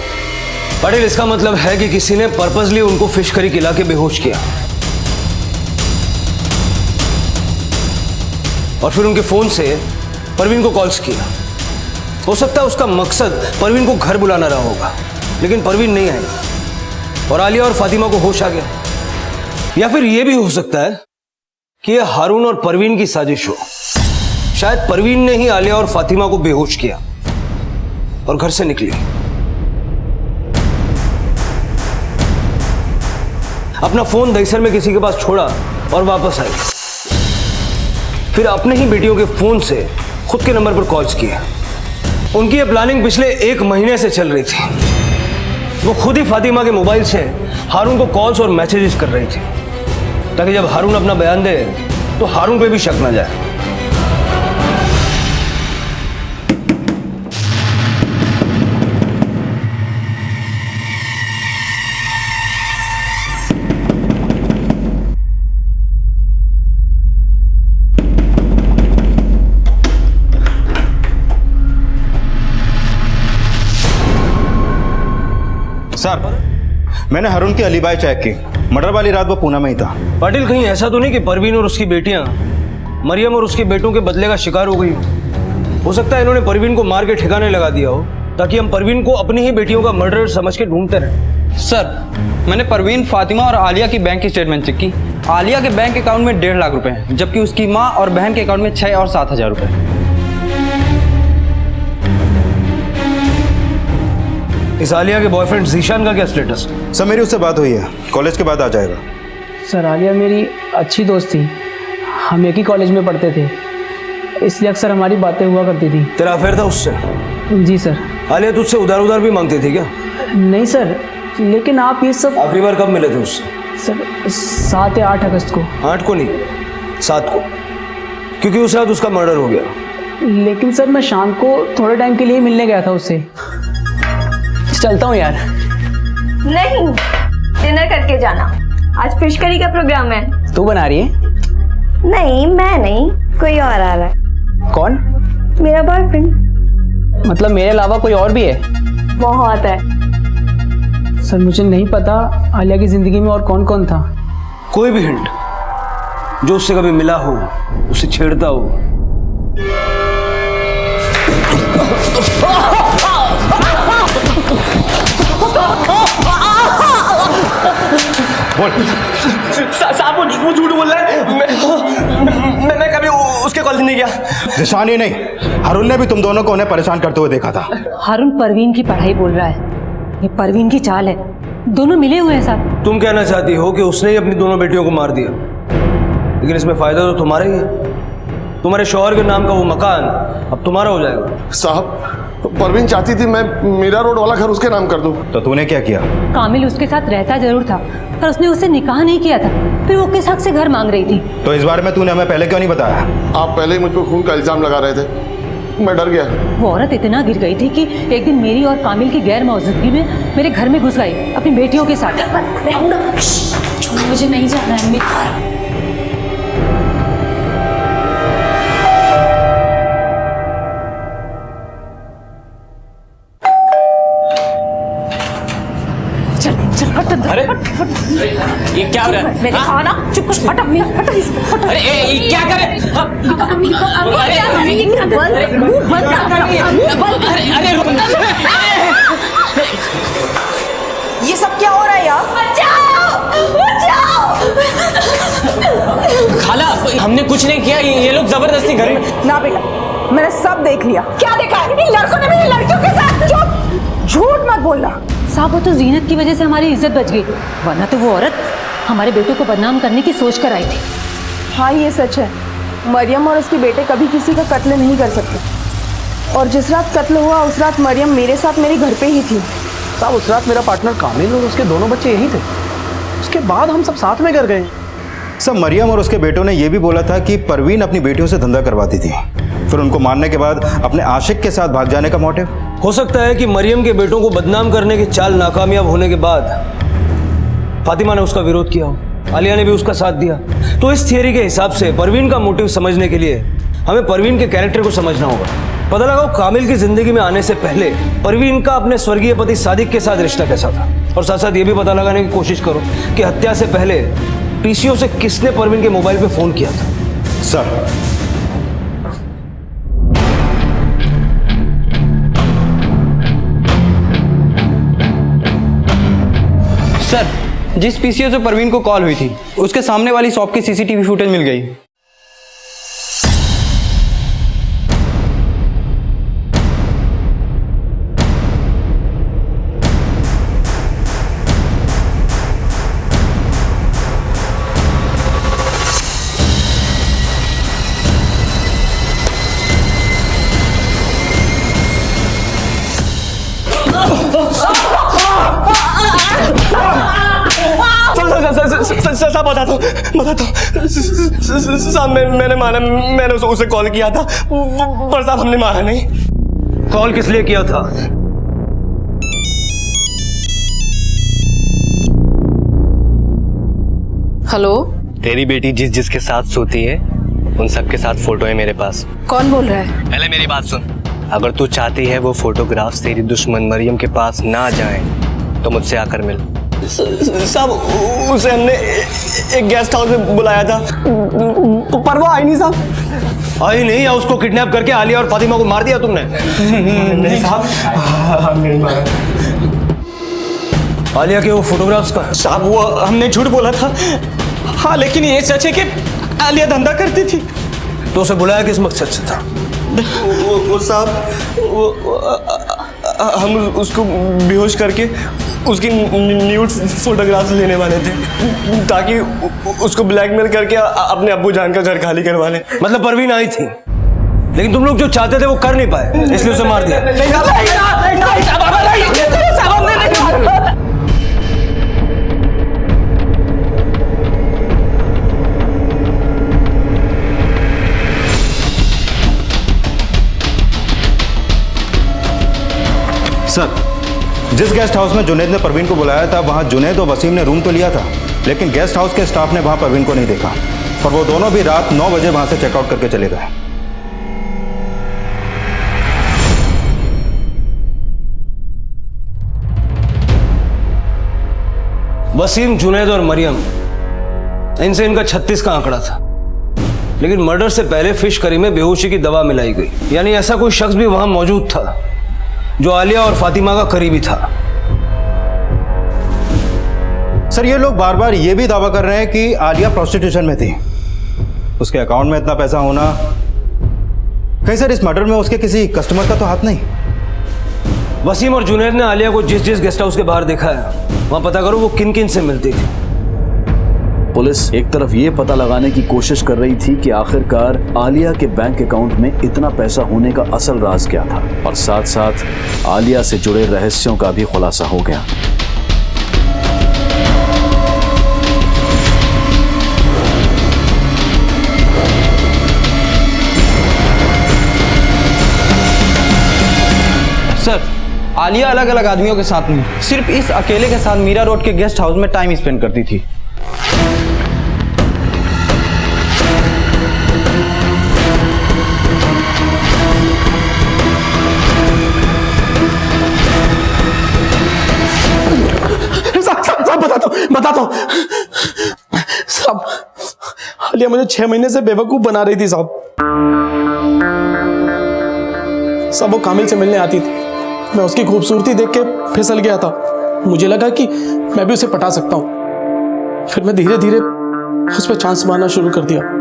पटेल, इसका मतलब है कि किसी ने पर्पसली उनको फिश करी खिला के बेहोश किया और फिर उनके फोन से परवीन को कॉल्स किया। हो सकता है उसका मकसद परवीन को घर बुलाना रहा होगा, लेकिन परवीन नहीं आई और आलिया और फातिमा को होश आ गया। या फिर यह भी हो सकता है कि यह हारून और परवीन की साजिश हो। शायद परवीन ने ही आलिया और फातिमा को बेहोश किया और घर से निकली, अपना फोन दहीसर में किसी के पास छोड़ा और वापस आई, फिर अपने ही बेटियों के फोन से खुद के नंबर पर कॉल्स किया। उनकी ये प्लानिंग पिछले 1 महीने से चल रही थी। वो खुद ही फातिमा के मोबाइल से हारून को कॉल्स और मैसेजेस कर रही थी ताकि जब हारून अपना बयान दे तो हारून पे भी शक ना जाए। सर मैंने हारून की अलीबाई चेक की, मर्डर वाली रात वो पुणे में ही था। पाटिल, कहीं ऐसा तो नहीं कि परवीन और उसकी बेटियां मरियम और उसके बेटों के बदले का शिकार हो गई? हो सकता है इन्होंने परवीन को मार के ठिकाने लगा दिया हो ताकि हम परवीन को अपनी ही बेटियों का मर्डर समझ के ढूंढते रहे। सर मैंने परवीन, फातिमा और आलिया की बैंक की स्टेटमेंट चेक की। आलिया के बैंक अकाउंट में 1.5 लाख रुपए हैं, जबकि उसकी माँ और बहन के अकाउंट में 6 और 7 हजार रुपए। इस आलिया के बॉयफ्रेंड जीशान का क्या स्टेटस? सर मेरी उससे बात हुई है, कॉलेज के बाद आ जाएगा। सर आलिया मेरी अच्छी दोस्त थी, हम एक ही कॉलेज में पढ़ते थे, इसलिए अक्सर हमारी बातें हुआ करती थी। तेरा अफेयर था उससे? जी सर। आलिया तुझसे उधार भी मांगती थी क्या? नहीं सर, लेकिन आप ये सब। आखिरी बार कब मिले थे उससे? सर 7 या 8 अगस्त को। 8 को नहीं, 7 को, क्योंकि उस रात उसका मर्डर हो गया। लेकिन सर मैं शाम को थोड़े टाइम के लिए मिलने गया था उससे। चलता हूँ यार। नहीं, डिनर करके जाना, आज फिश करी का प्रोग्राम है। तू बना रही है? नहीं मैं नहीं, कोई और आ रहा है। कौन? मेरा बॉयफ्रेंड। मतलब मेरे अलावा कोई और भी है? बहुत है सर, मुझे नहीं पता आलिया की जिंदगी में और कौन कौन था। कोई भी हिंट जो उससे कभी मिला हो, उसे छेड़ता हो। बोल। साहब वो झूठ बोल रहा है। मैं कभी उसके कॉलेज नहीं गया। निशान ही नहीं, हारून ने भी तुम दोनों को उन्हें परेशान करते हुए देखा था। हारून परवीन की पढ़ाई बोल रहा है। ये परवीन की चाल है। दोनों मिले हुए हैं साहब। तुम कहना चाहती हो कि उसने ही अपनी दोनों बेटियों को मार दिया, लेकिन इसमें फायदा तो तुम्हारा ही है। तुम्हारे शौहर के नाम का वो मकान अब तुम्हारा हो जाएगा। साहब परवीन चाहती थी मैं मीरा रोड वाला घर उसके नाम कर दूं। तो तूने क्या किया? कामिल उसके साथ रहता जरूर था, पर उसने उससे निकाह नहीं किया था। फिर वो किस हक से घर मांग रही थी? तो इस बारे में तूने हमें पहले क्यों नहीं बताया? आप पहले ही मुझ पर खून का इल्जाम लगा रहे थे, मैं डर गया। वो औरत इतना गिर गई थी कि एक दिन मेरी और कामिल की गैर मौजूदगी में मेरे घर में घुस गई अपनी बेटियों के साथ। मुझे नहीं जाना है। अरे ये क्या हो रहा है? मेरे खाना चुप हट अरे ये क्या कर रहे? ये सब क्या हो रहा है यार? खाला हमने कुछ नहीं किया, ये लोग जबरदस्ती घर में। ना बेटा, मैंने सब देख लिया। क्या देखा? इन लड़कों ने मेरी लड़कियों के साथ। चुप, झूठ मत बोलना। साहब वो तो जीनत की वजह से हमारी इज्जत बच गई, वरना तो वो औरत हमारे बेटों को बदनाम करने की सोच कर आई थी। हाँ ये सच है, मरियम और उसके बेटे कभी किसी का कत्ल नहीं कर सकते। और जिस रात कत्ल हुआ उस रात मरियम मेरे साथ मेरे घर पे ही थी। साहब उस रात मेरा पार्टनर कामिल और उसके दोनों बच्चे यहीं थे। उसके बाद हम सब साथ में घर गए। सब मरियम और उसके बेटों ने यह भी बोला था कि परवीन अपनी बेटियों से धंधा करवाती थी, फिर उनको मारने के बाद अपने आशिक के साथ भाग जाने का मोटिव। हो सकता है कि मरियम के बेटों को बदनाम करने की चाल नाकामयाब होने के बाद फातिमा ने उसका विरोध किया हो, आलिया ने भी उसका साथ दिया। तो इस थियरी के हिसाब से परवीन का मोटिव समझने के लिए हमें परवीन के कैरेक्टर को समझना होगा। पता लगाओ कामिल की जिंदगी में आने से पहले परवीन का अपने स्वर्गीय पति सादिक के साथ रिश्ता कैसा था, और साथ साथ ये भी पता लगाने की कोशिश करो कि हत्या से पहले पीसीओ से किसने परवीन के मोबाइल पे फोन किया था। सर, जिस पीसीओ से परवीन को कॉल हुई थी उसके सामने वाली शॉप की सीसीटीवी फुटेज मिल गई। साहब बताता हूँ साहब, मैंने माना, मैंने उसे कॉल किया था, पर साहब हमने मारा नहीं। कॉल किस लिए किया था? हेलो, तेरी बेटी जिसके साथ सोती है उन सबके साथ फोटो है मेरे पास। कौन बोल रहा है? पहले मेरी बात सुन। अगर तू चाहती है वो फोटोग्राफ्स तेरी दुश्मन मरियम के पास ना जाएं, तो मुझसे आकर मिल। साहब उसे हमने एक गेस्ट हाउस में बुलाया था, पर वो आई नहीं साहब। आई नहीं, या उसको किडनैप करके आलिया और फातिमा को मार दिया तुमने? नहीं साहब, नहीं मारा। आलिया के वो फोटोग्राफ्स का? साहब वो हमने झूठ बोला था। हाँ लेकिन ये सच है कि आलिया धंधा करती थी। तो उसे बुलाया किस मकसद से था? वो साहब हम उसको बेहोश करके उसकी न्यूड फोटोग्राफ्स लेने वाले थे, ताकि उसको ब्लैकमेल करके अपने अब्बू जान का घर खाली करवा लें। मतलब परवीन आई थी, लेकिन तुम लोग जो चाहते थे वो कर नहीं पाए, इसलिए उसे मार दिया। सर, जिस गेस्ट हाउस में जुनैद ने परवीन को बुलाया था वहां जुनैद और वसीम ने रूम तो लिया था, लेकिन गेस्ट हाउस के स्टाफ ने वहां परवीन को नहीं देखा, और वो दोनों भी रात 9 बजे वहां से चेकआउट करके चले गए। वसीम, जुनैद और मरियम, इनसे इनका 36 का आंकड़ा था। लेकिन मर्डर से पहले फिश करी में बेहोशी की दवा मिलाई गई, यानी ऐसा कोई शख्स भी वहां मौजूद था जो आलिया और फातिमा का करीबी था। सर, ये लोग बार बार ये भी दावा कर रहे हैं कि आलिया प्रोस्टिट्यूशन में थी। उसके अकाउंट में इतना पैसा होना, कहीं सर इस मर्डर में उसके किसी कस्टमर का तो हाथ नहीं? वसीम और जुनैद ने आलिया को जिस जिस गेस्ट हाउस के बाहर देखा है, वहां पता करो वो किन किन से मिलती थी। पुलिस एक तरफ ये पता लगाने की कोशिश कर रही थी कि आखिरकार आलिया के बैंक अकाउंट में इतना पैसा होने का असल राज क्या था, और साथ साथ आलिया से जुड़े रहस्यों का भी खुलासा हो गया। सर, आलिया अलग अलग आदमियों के साथ नहीं, सिर्फ इस अकेले के साथ मीरा रोड के गेस्ट हाउस में टाइम स्पेंड करती थी। बता दो साहब, आलिया मुझे 6 महीने से बेवकूफ बना रही थी साहब। वो कामिल से मिलने आती थी, मैं उसकी खूबसूरती देख के फिसल गया था। मुझे लगा कि मैं भी उसे पटा सकता हूं। फिर मैं धीरे धीरे उस पर चांस मारना शुरू कर दिया।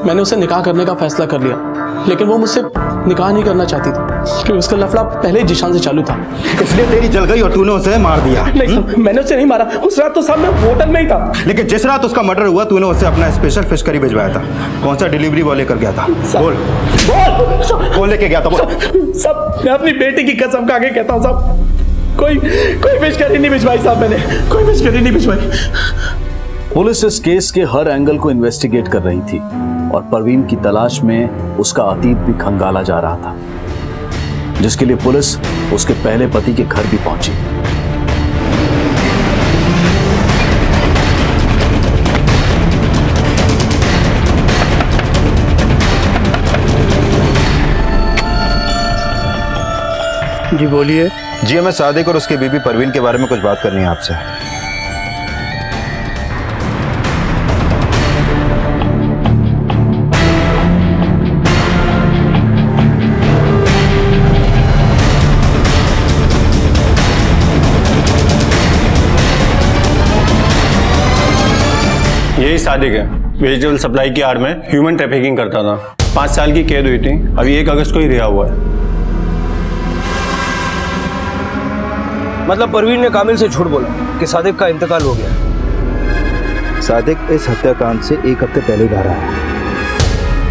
मैंने उसे निकाह करने का फैसला कर लिया, लेकिन वो मुझसे निकाह नहीं करना चाहती थी क्योंकि उसका लफड़ा पहले ही जिशान से चालू था। इसलिए तेरी जल गई और तूने उसे मार दिया। नहीं, मैंने उसे नहीं मारा। उस रात तो साहब मैं होटल में ही था। लेकिन जिस रात उसका मर्डर हुआ, तूने उसे अपना स्पेशल फिश करी भिजवाया था। कौन सा डिलीवरी बॉय लेकर गया था? बोल बोल, कौन लेके गया था? बोल। साहब, मैं अपनी बेटी की कसम खा के कहता हूँ साहब, कोई फिश करी नहीं भिजवाई साहब, मैंने कोई फिश करी नहीं भिजवाई। पुलिस इस केस के हर एंगल को इन्वेस्टिगेट कर रही थी और परवीन की तलाश में उसका अतीत भी खंगाला जा रहा था, जिसके लिए पुलिस उसके पहले पति के घर भी पहुंची। जी बोलिए। जी, हमें सादिक और उसकी बीबी परवीन के बारे में कुछ बात करनी है आपसे। यही सादिक है, वेजिटेबल सप्लाई की आड़ में ह्यूमन ट्रैफिकिंग करता था। 5 साल की कैद हुई थी, अभी 1 अगस्त को ही रिहा हुआ है। मतलब परवीन ने कामिल से झूठ बोला कि सादिक का इंतकाल हो गया। सादिक इस हत्याकांड से 1 हफ्ते पहले घर आया।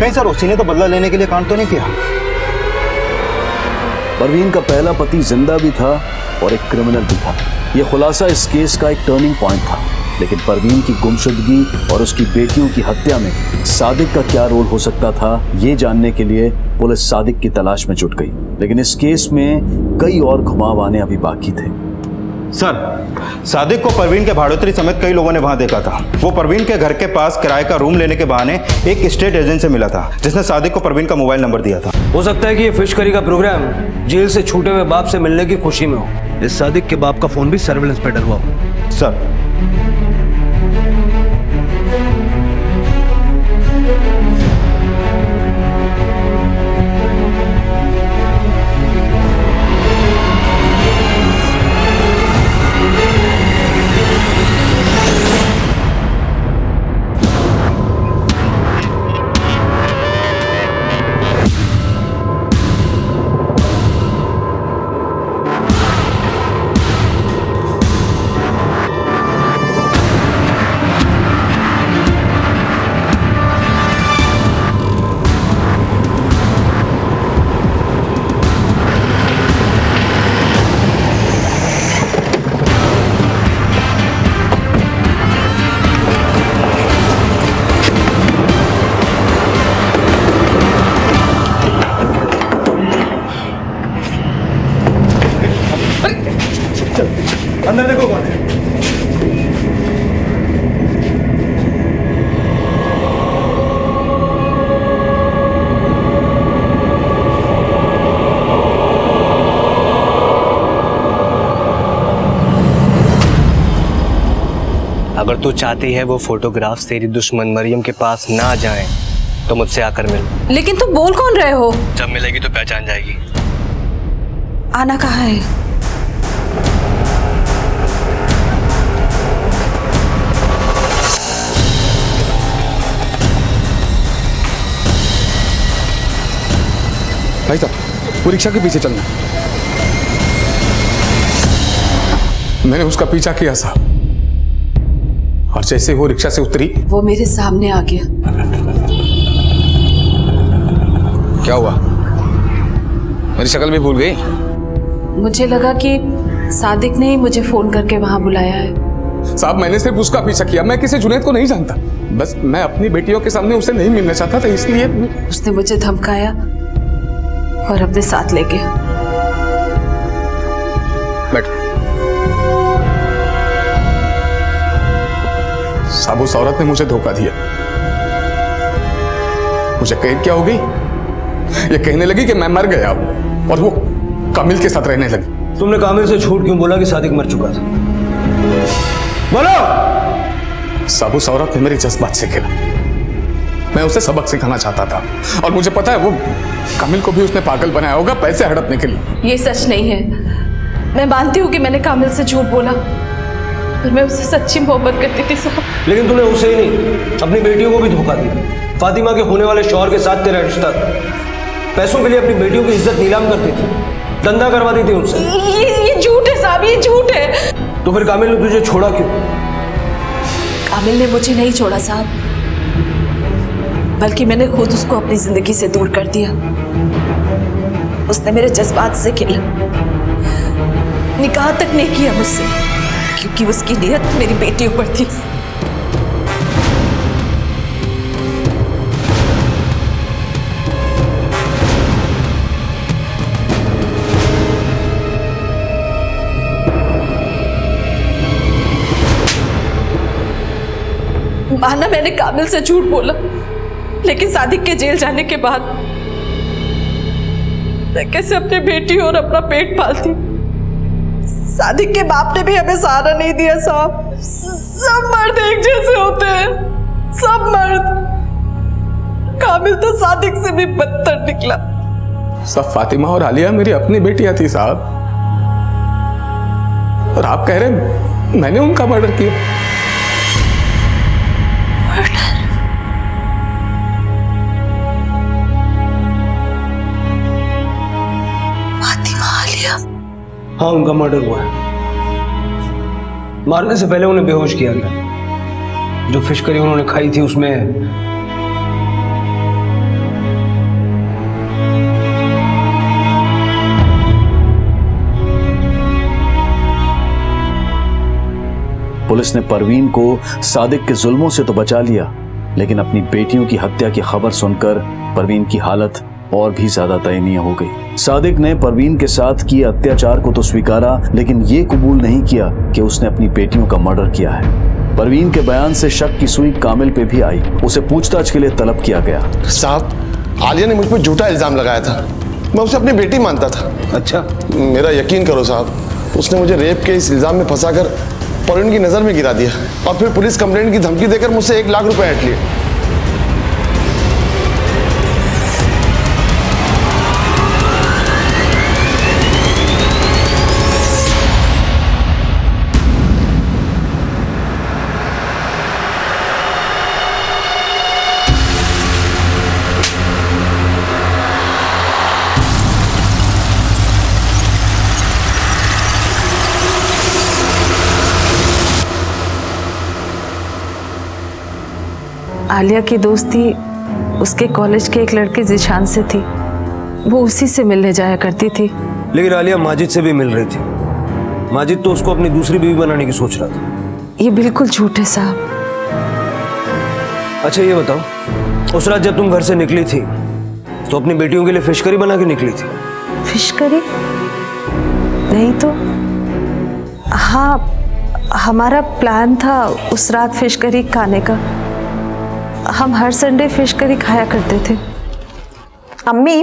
कहीं सर उसी ने तो बदला लेने के लिए कांड तो नहीं किया? परवीन का पहला पति जिंदा भी था और एक क्रिमिनल भी था। यह खुलासा इस केस का एक टर्निंग पॉइंट था। लेकिन परवीन की गुमशुदगी और उसकी बेटियों की हत्या में सादिक का क्या रोल हो सकता था, ये जानने के लिए पुलिस सादिक की तलाश में जुट गई। लेकिन इस केस में कई और घुमाव आने अभी बाकी थे। सर, सादिक को परवीन के भाड़ोत्री समेत कई लोगों ने वहां देखा था। वो परवीन के घर के पास किराए का रूम लेने के बहाने एक स्टेट एजेंट से मिला था, जिसने सादिक को परवीन का मोबाइल नंबर दिया था। हो सकता है कि ये फिश करी का प्रोग्राम जेल से छूटे हुए बाप से मिलने की खुशी में हो। इस सादिक के बाप का फोन भी सर्विलेंस पे डलवा हो। सर, अंदर देखो कौन है। अगर तू चाहती है वो फोटोग्राफ्स तेरी दुश्मन मरियम के पास ना जाएं, तो मुझसे आकर मिल। लेकिन तुम बोल कौन रहे हो? जब मिलेगी तो पहचान जाएगी। आना कहाँ है? भाई साहब, वो रिक्शा के पीछे चलना। मैंने उसका पीछा किया साहब, और जैसे वो रिक्शा से उतरी, वो मेरे सामने आ गया। क्या हुआ? मेरी शक्ल भी भूल गई? मुझे लगा कि सादिक ने ही मुझे फोन करके वहां बुलाया है। साहब, मैंने सिर्फ उसका पीछा किया, मैं किसी जुनैद को नहीं जानता। बस मैं अपनी बेटियों के सामने उसे नहीं मिलना चाहता था, इसलिए। उसने मुझे धमकाया और अपने साथ ले गया। बैठो। साहब, उस औरत ने मुझे धोखा दिया। मुझे कैद क्या हो गई? ये कहने लगी कि मैं मर गया और वो कामिल के साथ रहने लगी। तुमने कामिल से झूठ क्यों बोला कि सादिक मर चुका था? बोलो। साहब, उस औरत ने मेरे जज्बात से खेला। मैं उसे सबक सिखाना चाहता था, और मुझे पता है वो कामिल को भी उसने पागल बनाया होगा पैसे हड़पने के लिए। ये सच नहीं है। मैं मानती हूँ कि मैंने कामिल से झूठ बोला, पर मैं उससे सच्ची मोहब्बत करती थी साहब। लेकिन तूने उसे ही नहीं, अपनी बेटियों को भी धोखा दिया। फातिमा के होने वाले शौहर के साथ तेरा रिश्ता था। पैसों के लिए अपनी बेटियों की इज्जत नीलाम करती थी, धंधा करवाती थी उनसे। ये झूठ है साहब, ये झूठ है। तो फिर कामिल ने तुझे छोड़ा क्यों? कामिल ने मुझे नहीं छोड़ा साहब, बल्कि मैंने खुद उसको अपनी जिंदगी से दूर कर दिया। उसने मेरे जज्बात से खेला, निकाह तक नहीं किया मुझसे, क्योंकि उसकी नीयत मेरी बेटियों पर थी। माना मैंने काबिल से झूठ बोला, लेकिन सादिक के जेल जाने के बाद मैं कैसे अपनी बेटी और अपना पेट पालती? सादिक के बाप ने भी हमें सहारा नहीं दिया साहब। सब मर्द एक जैसे होते हैं, सब मर्द। कामिल तो सादिक से भी बदतर निकला। सब फातिमा और आलिया मेरी अपनी बेटियां थी साहब, और आप कह रहे मैंने उनका मर्डर किया? हाँ, उनका मर्डर हुआ है। मारने से पहले उन्हें बेहोश किया गया। जो फिश करी उन्होंने खाई थी उसमें पुलिस ने परवीन को सादिक के जुल्मों से तो बचा लिया, लेकिन अपनी बेटियों की हत्या की खबर सुनकर परवीन की हालत और भी ज्यादा दयनीय हो गई। सादिक ने परवीन के साथ किए अत्याचार को तो स्वीकारा, लेकिन ये कबूल नहीं किया कि उसने अपनी बेटियों का मर्डर किया है। परवीन के बयान से शक की सुई कामिल पे भी आई। उसे पूछताछ के लिए तलब किया गया। साहब, आलिया ने मुझ पर झूठा इल्जाम लगाया था। मैं उसे अपनी बेटी मानता था। अच्छा? मेरा यकीन करो साहब, उसने मुझे रेप के इस इल्जाम में फंसाकर परवीन की नजर में गिरा दिया, और फिर पुलिस कंप्लेंट की धमकी देकर मुझसे 1 लाख रुपए ऐंठ लिए। आलिया की दोस्ती उसके कॉलेज के एक लड़के जिशान से थी। वो उसी से मिलने जाया करती थी। लेकिन आलिया माजिद से भी मिल रही थी। माजिद तो उसको अपनी दूसरी बीवी बनाने की सोच रहा था। ये बिल्कुल झूठ है साहब। अच्छा ये बताओ, उस रात जब तुम घर से निकली थी तो अपनी बेटियों के लिए फिश करी बना के निकली थी? Fish curry? नहीं तो हाँ, हमारा प्लान था उस रात फिश करी खाने का। हम हर संडे फिश करी खाया करते थे। अम्मी,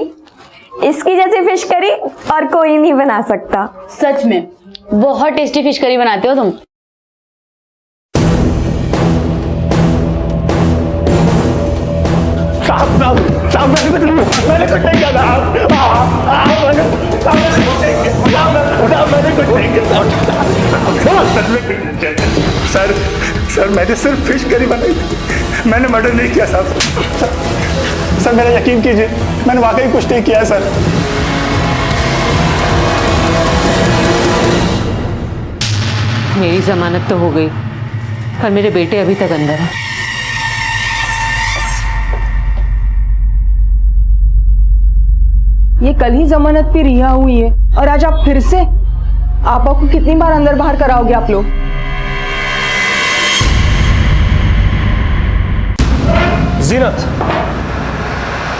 इसकी जैसी फिश करी और कोई नहीं बना सकता। सच में बहुत टेस्टी फिश करी बनाते हो तुम। मैंने कुछ नहीं किया। सर सर मैंने सिर्फ फिश करी बनाई थी, मैंने मर्डर नहीं किया साहब। सर मेरा यकीन कीजिए, मैंने वाकई कुछ नहीं किया सर। मेरी जमानत तो हो गई पर मेरे बेटे अभी तक अंदर हैं। ये कल ही जमानत पे रिहा हुई है और आज आप फिर से, आपा को कितनी बार अंदर बाहर कराओगे आप लोग? जीनत,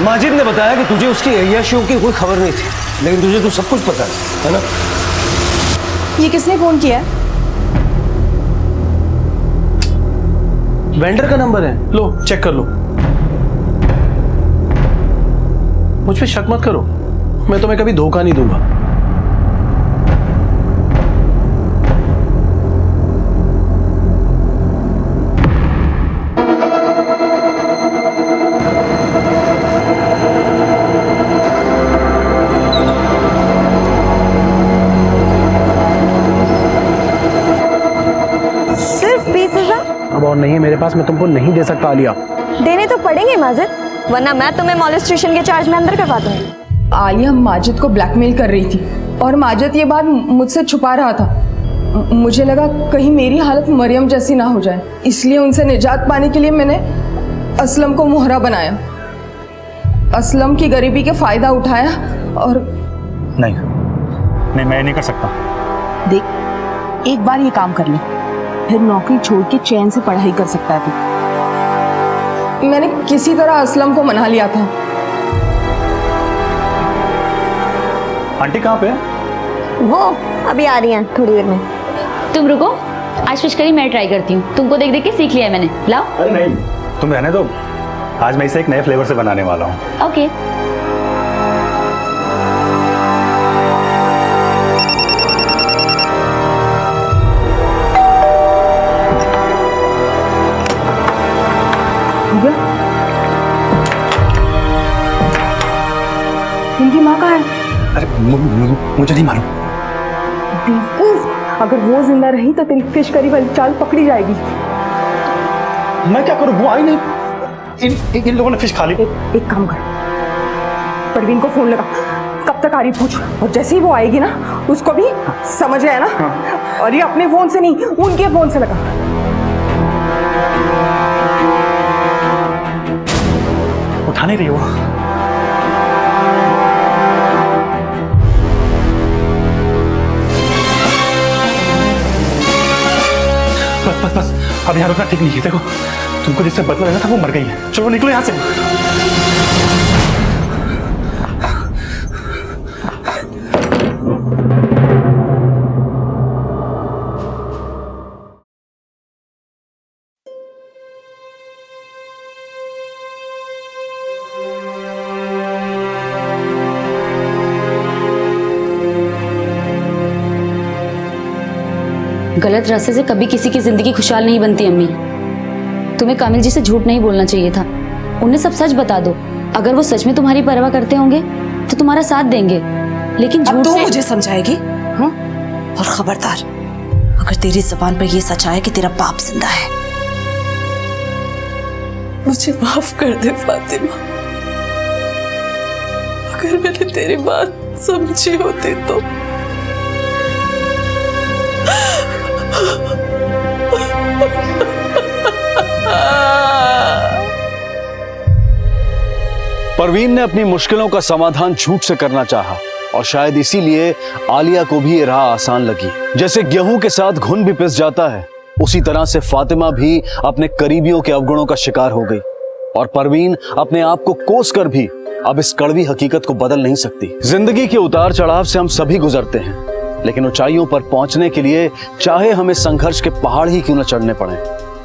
माजिद ने बताया कि तुझे उसकी अय्याशियों की कोई खबर नहीं थी, लेकिन तुझे तो सब कुछ पता है ना? ये किसने फोन किया? वेंडर का नंबर है, लो चेक कर लो। मुझ पे शक मत करो, मैं तुम्हें कभी धोखा नहीं दूंगा। सिर्फ 20,000? अब और नहीं है मेरे पास, मैं तुमको नहीं दे सकता आलिया। देने तो पड़ेंगे माजिद, वरना मैं तुम्हें मॉलेस्टेशन के चार्ज में अंदर करवा दूंगी। आलिया माजिद को ब्लैकमेल कर रही थी और माजिद ये बात मुझसे छुपा रहा था। मुझे लगा कहीं मेरी हालत मरियम जैसी ना हो जाए, इसलिए उनसे निजात पाने के लिए मैंने असलम को मोहरा बनाया। असलम की गरीबी के फायदा उठाया और नहीं, मैं नहीं कर सकता। देख, एक बार ये काम कर ले, फिर नौकरी छोड़ के चैन से पढ़ाई कर सकता है तू। मैंने किसी तरह असलम को मना लिया था। आंटी कहाँ पे? वो अभी आ रही हैं थोड़ी देर में। तुम रुको, आज फिश करी मैं ट्राई करती हूँ। तुमको देख देख के सीख लिया है मैंने। लाओ। अरे नहीं, तुम रहने दो, आज मैं इसे एक नए फ्लेवर से बनाने वाला हूँ। ओके। इनकी माँ कहाँ है? अरे मुझे नहीं मालूम। अगर वो जिंदा रही तो तेरी फिश करी वाली चाल पकड़ी जाएगी। मैं क्या करूं, वो आई नहीं। इन लोगों ने फिश खा ली। एक काम कर, परवीन को फोन लगा, कब तक आ रही पूछ, और जैसे ही वो आएगी ना उसको भी समझ गया ना। हाँ। और ये अपने फोन से नहीं, उनके फोन से लगा। उठा नहीं रही वो। बस अब यहाँ रुकना ठीक नहीं है। देखो, तुमको जिससे बदला लेना था वो मर गई है। चलो निकलो यहाँ से। गलत रास्ते से कभी किसी की जिंदगी खुशहाल नहीं बनती अम्मी। तुम्हें कामिल जी से झूठ नहीं बोलना चाहिए था, उन्हें सब सच बता दो। अगर वो सच में तुम्हारी परवाह करते होंगे तो तुम्हारा साथ देंगे, लेकिन झूठ से मुझे समझाएगी। हाँ? और खबरदार, अगर तेरी जबान पर ये सच आया कि तेरा बाप जिंदा है, मुझे माफ कर दे फातिमा। अगर मैंने तेरी बात समझी होती तो। परवीन ने अपनी मुश्किलों का समाधान झूठ से करना चाहा और शायद इसीलिए आलिया को भी ये राह आसान लगी। जैसे गेहूं के साथ घुन भी पिस जाता है, उसी तरह से फातिमा भी अपने करीबियों के अवगुणों का शिकार हो गई और परवीन अपने आप को कोस कर भी अब इस कड़वी हकीकत को बदल नहीं सकती। जिंदगी के उतार चढ़ाव से हम सभी गुजरते हैं, लेकिन ऊंचाइयों पर पहुंचने के लिए चाहे हमें संघर्ष के पहाड़ ही क्यों न चढ़ने पड़े,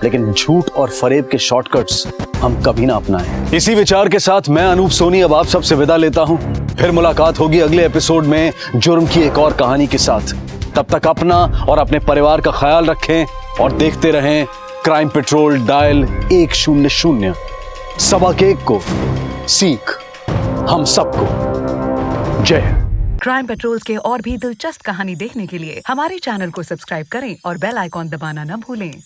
लेकिन झूठ और फरेब के शॉर्टकट्स हम कभी ना अपनाएं। इसी विचार के साथ मैं अनूप सोनी अब आप सबसे विदा लेता हूं। फिर मुलाकात होगी अगले एपिसोड में जुर्म की एक और कहानी के साथ। तब तक अपना और अपने परिवार का ख्याल रखें और देखते रहें क्राइम पेट्रोल डायल 100। सबक एक को सीख हम सबको। जय। क्राइम पेट्रोल के और भी दिलचस्प कहानी देखने के लिए हमारे चैनल को सब्सक्राइब करें और बेल आइकॉन दबाना न भूलें।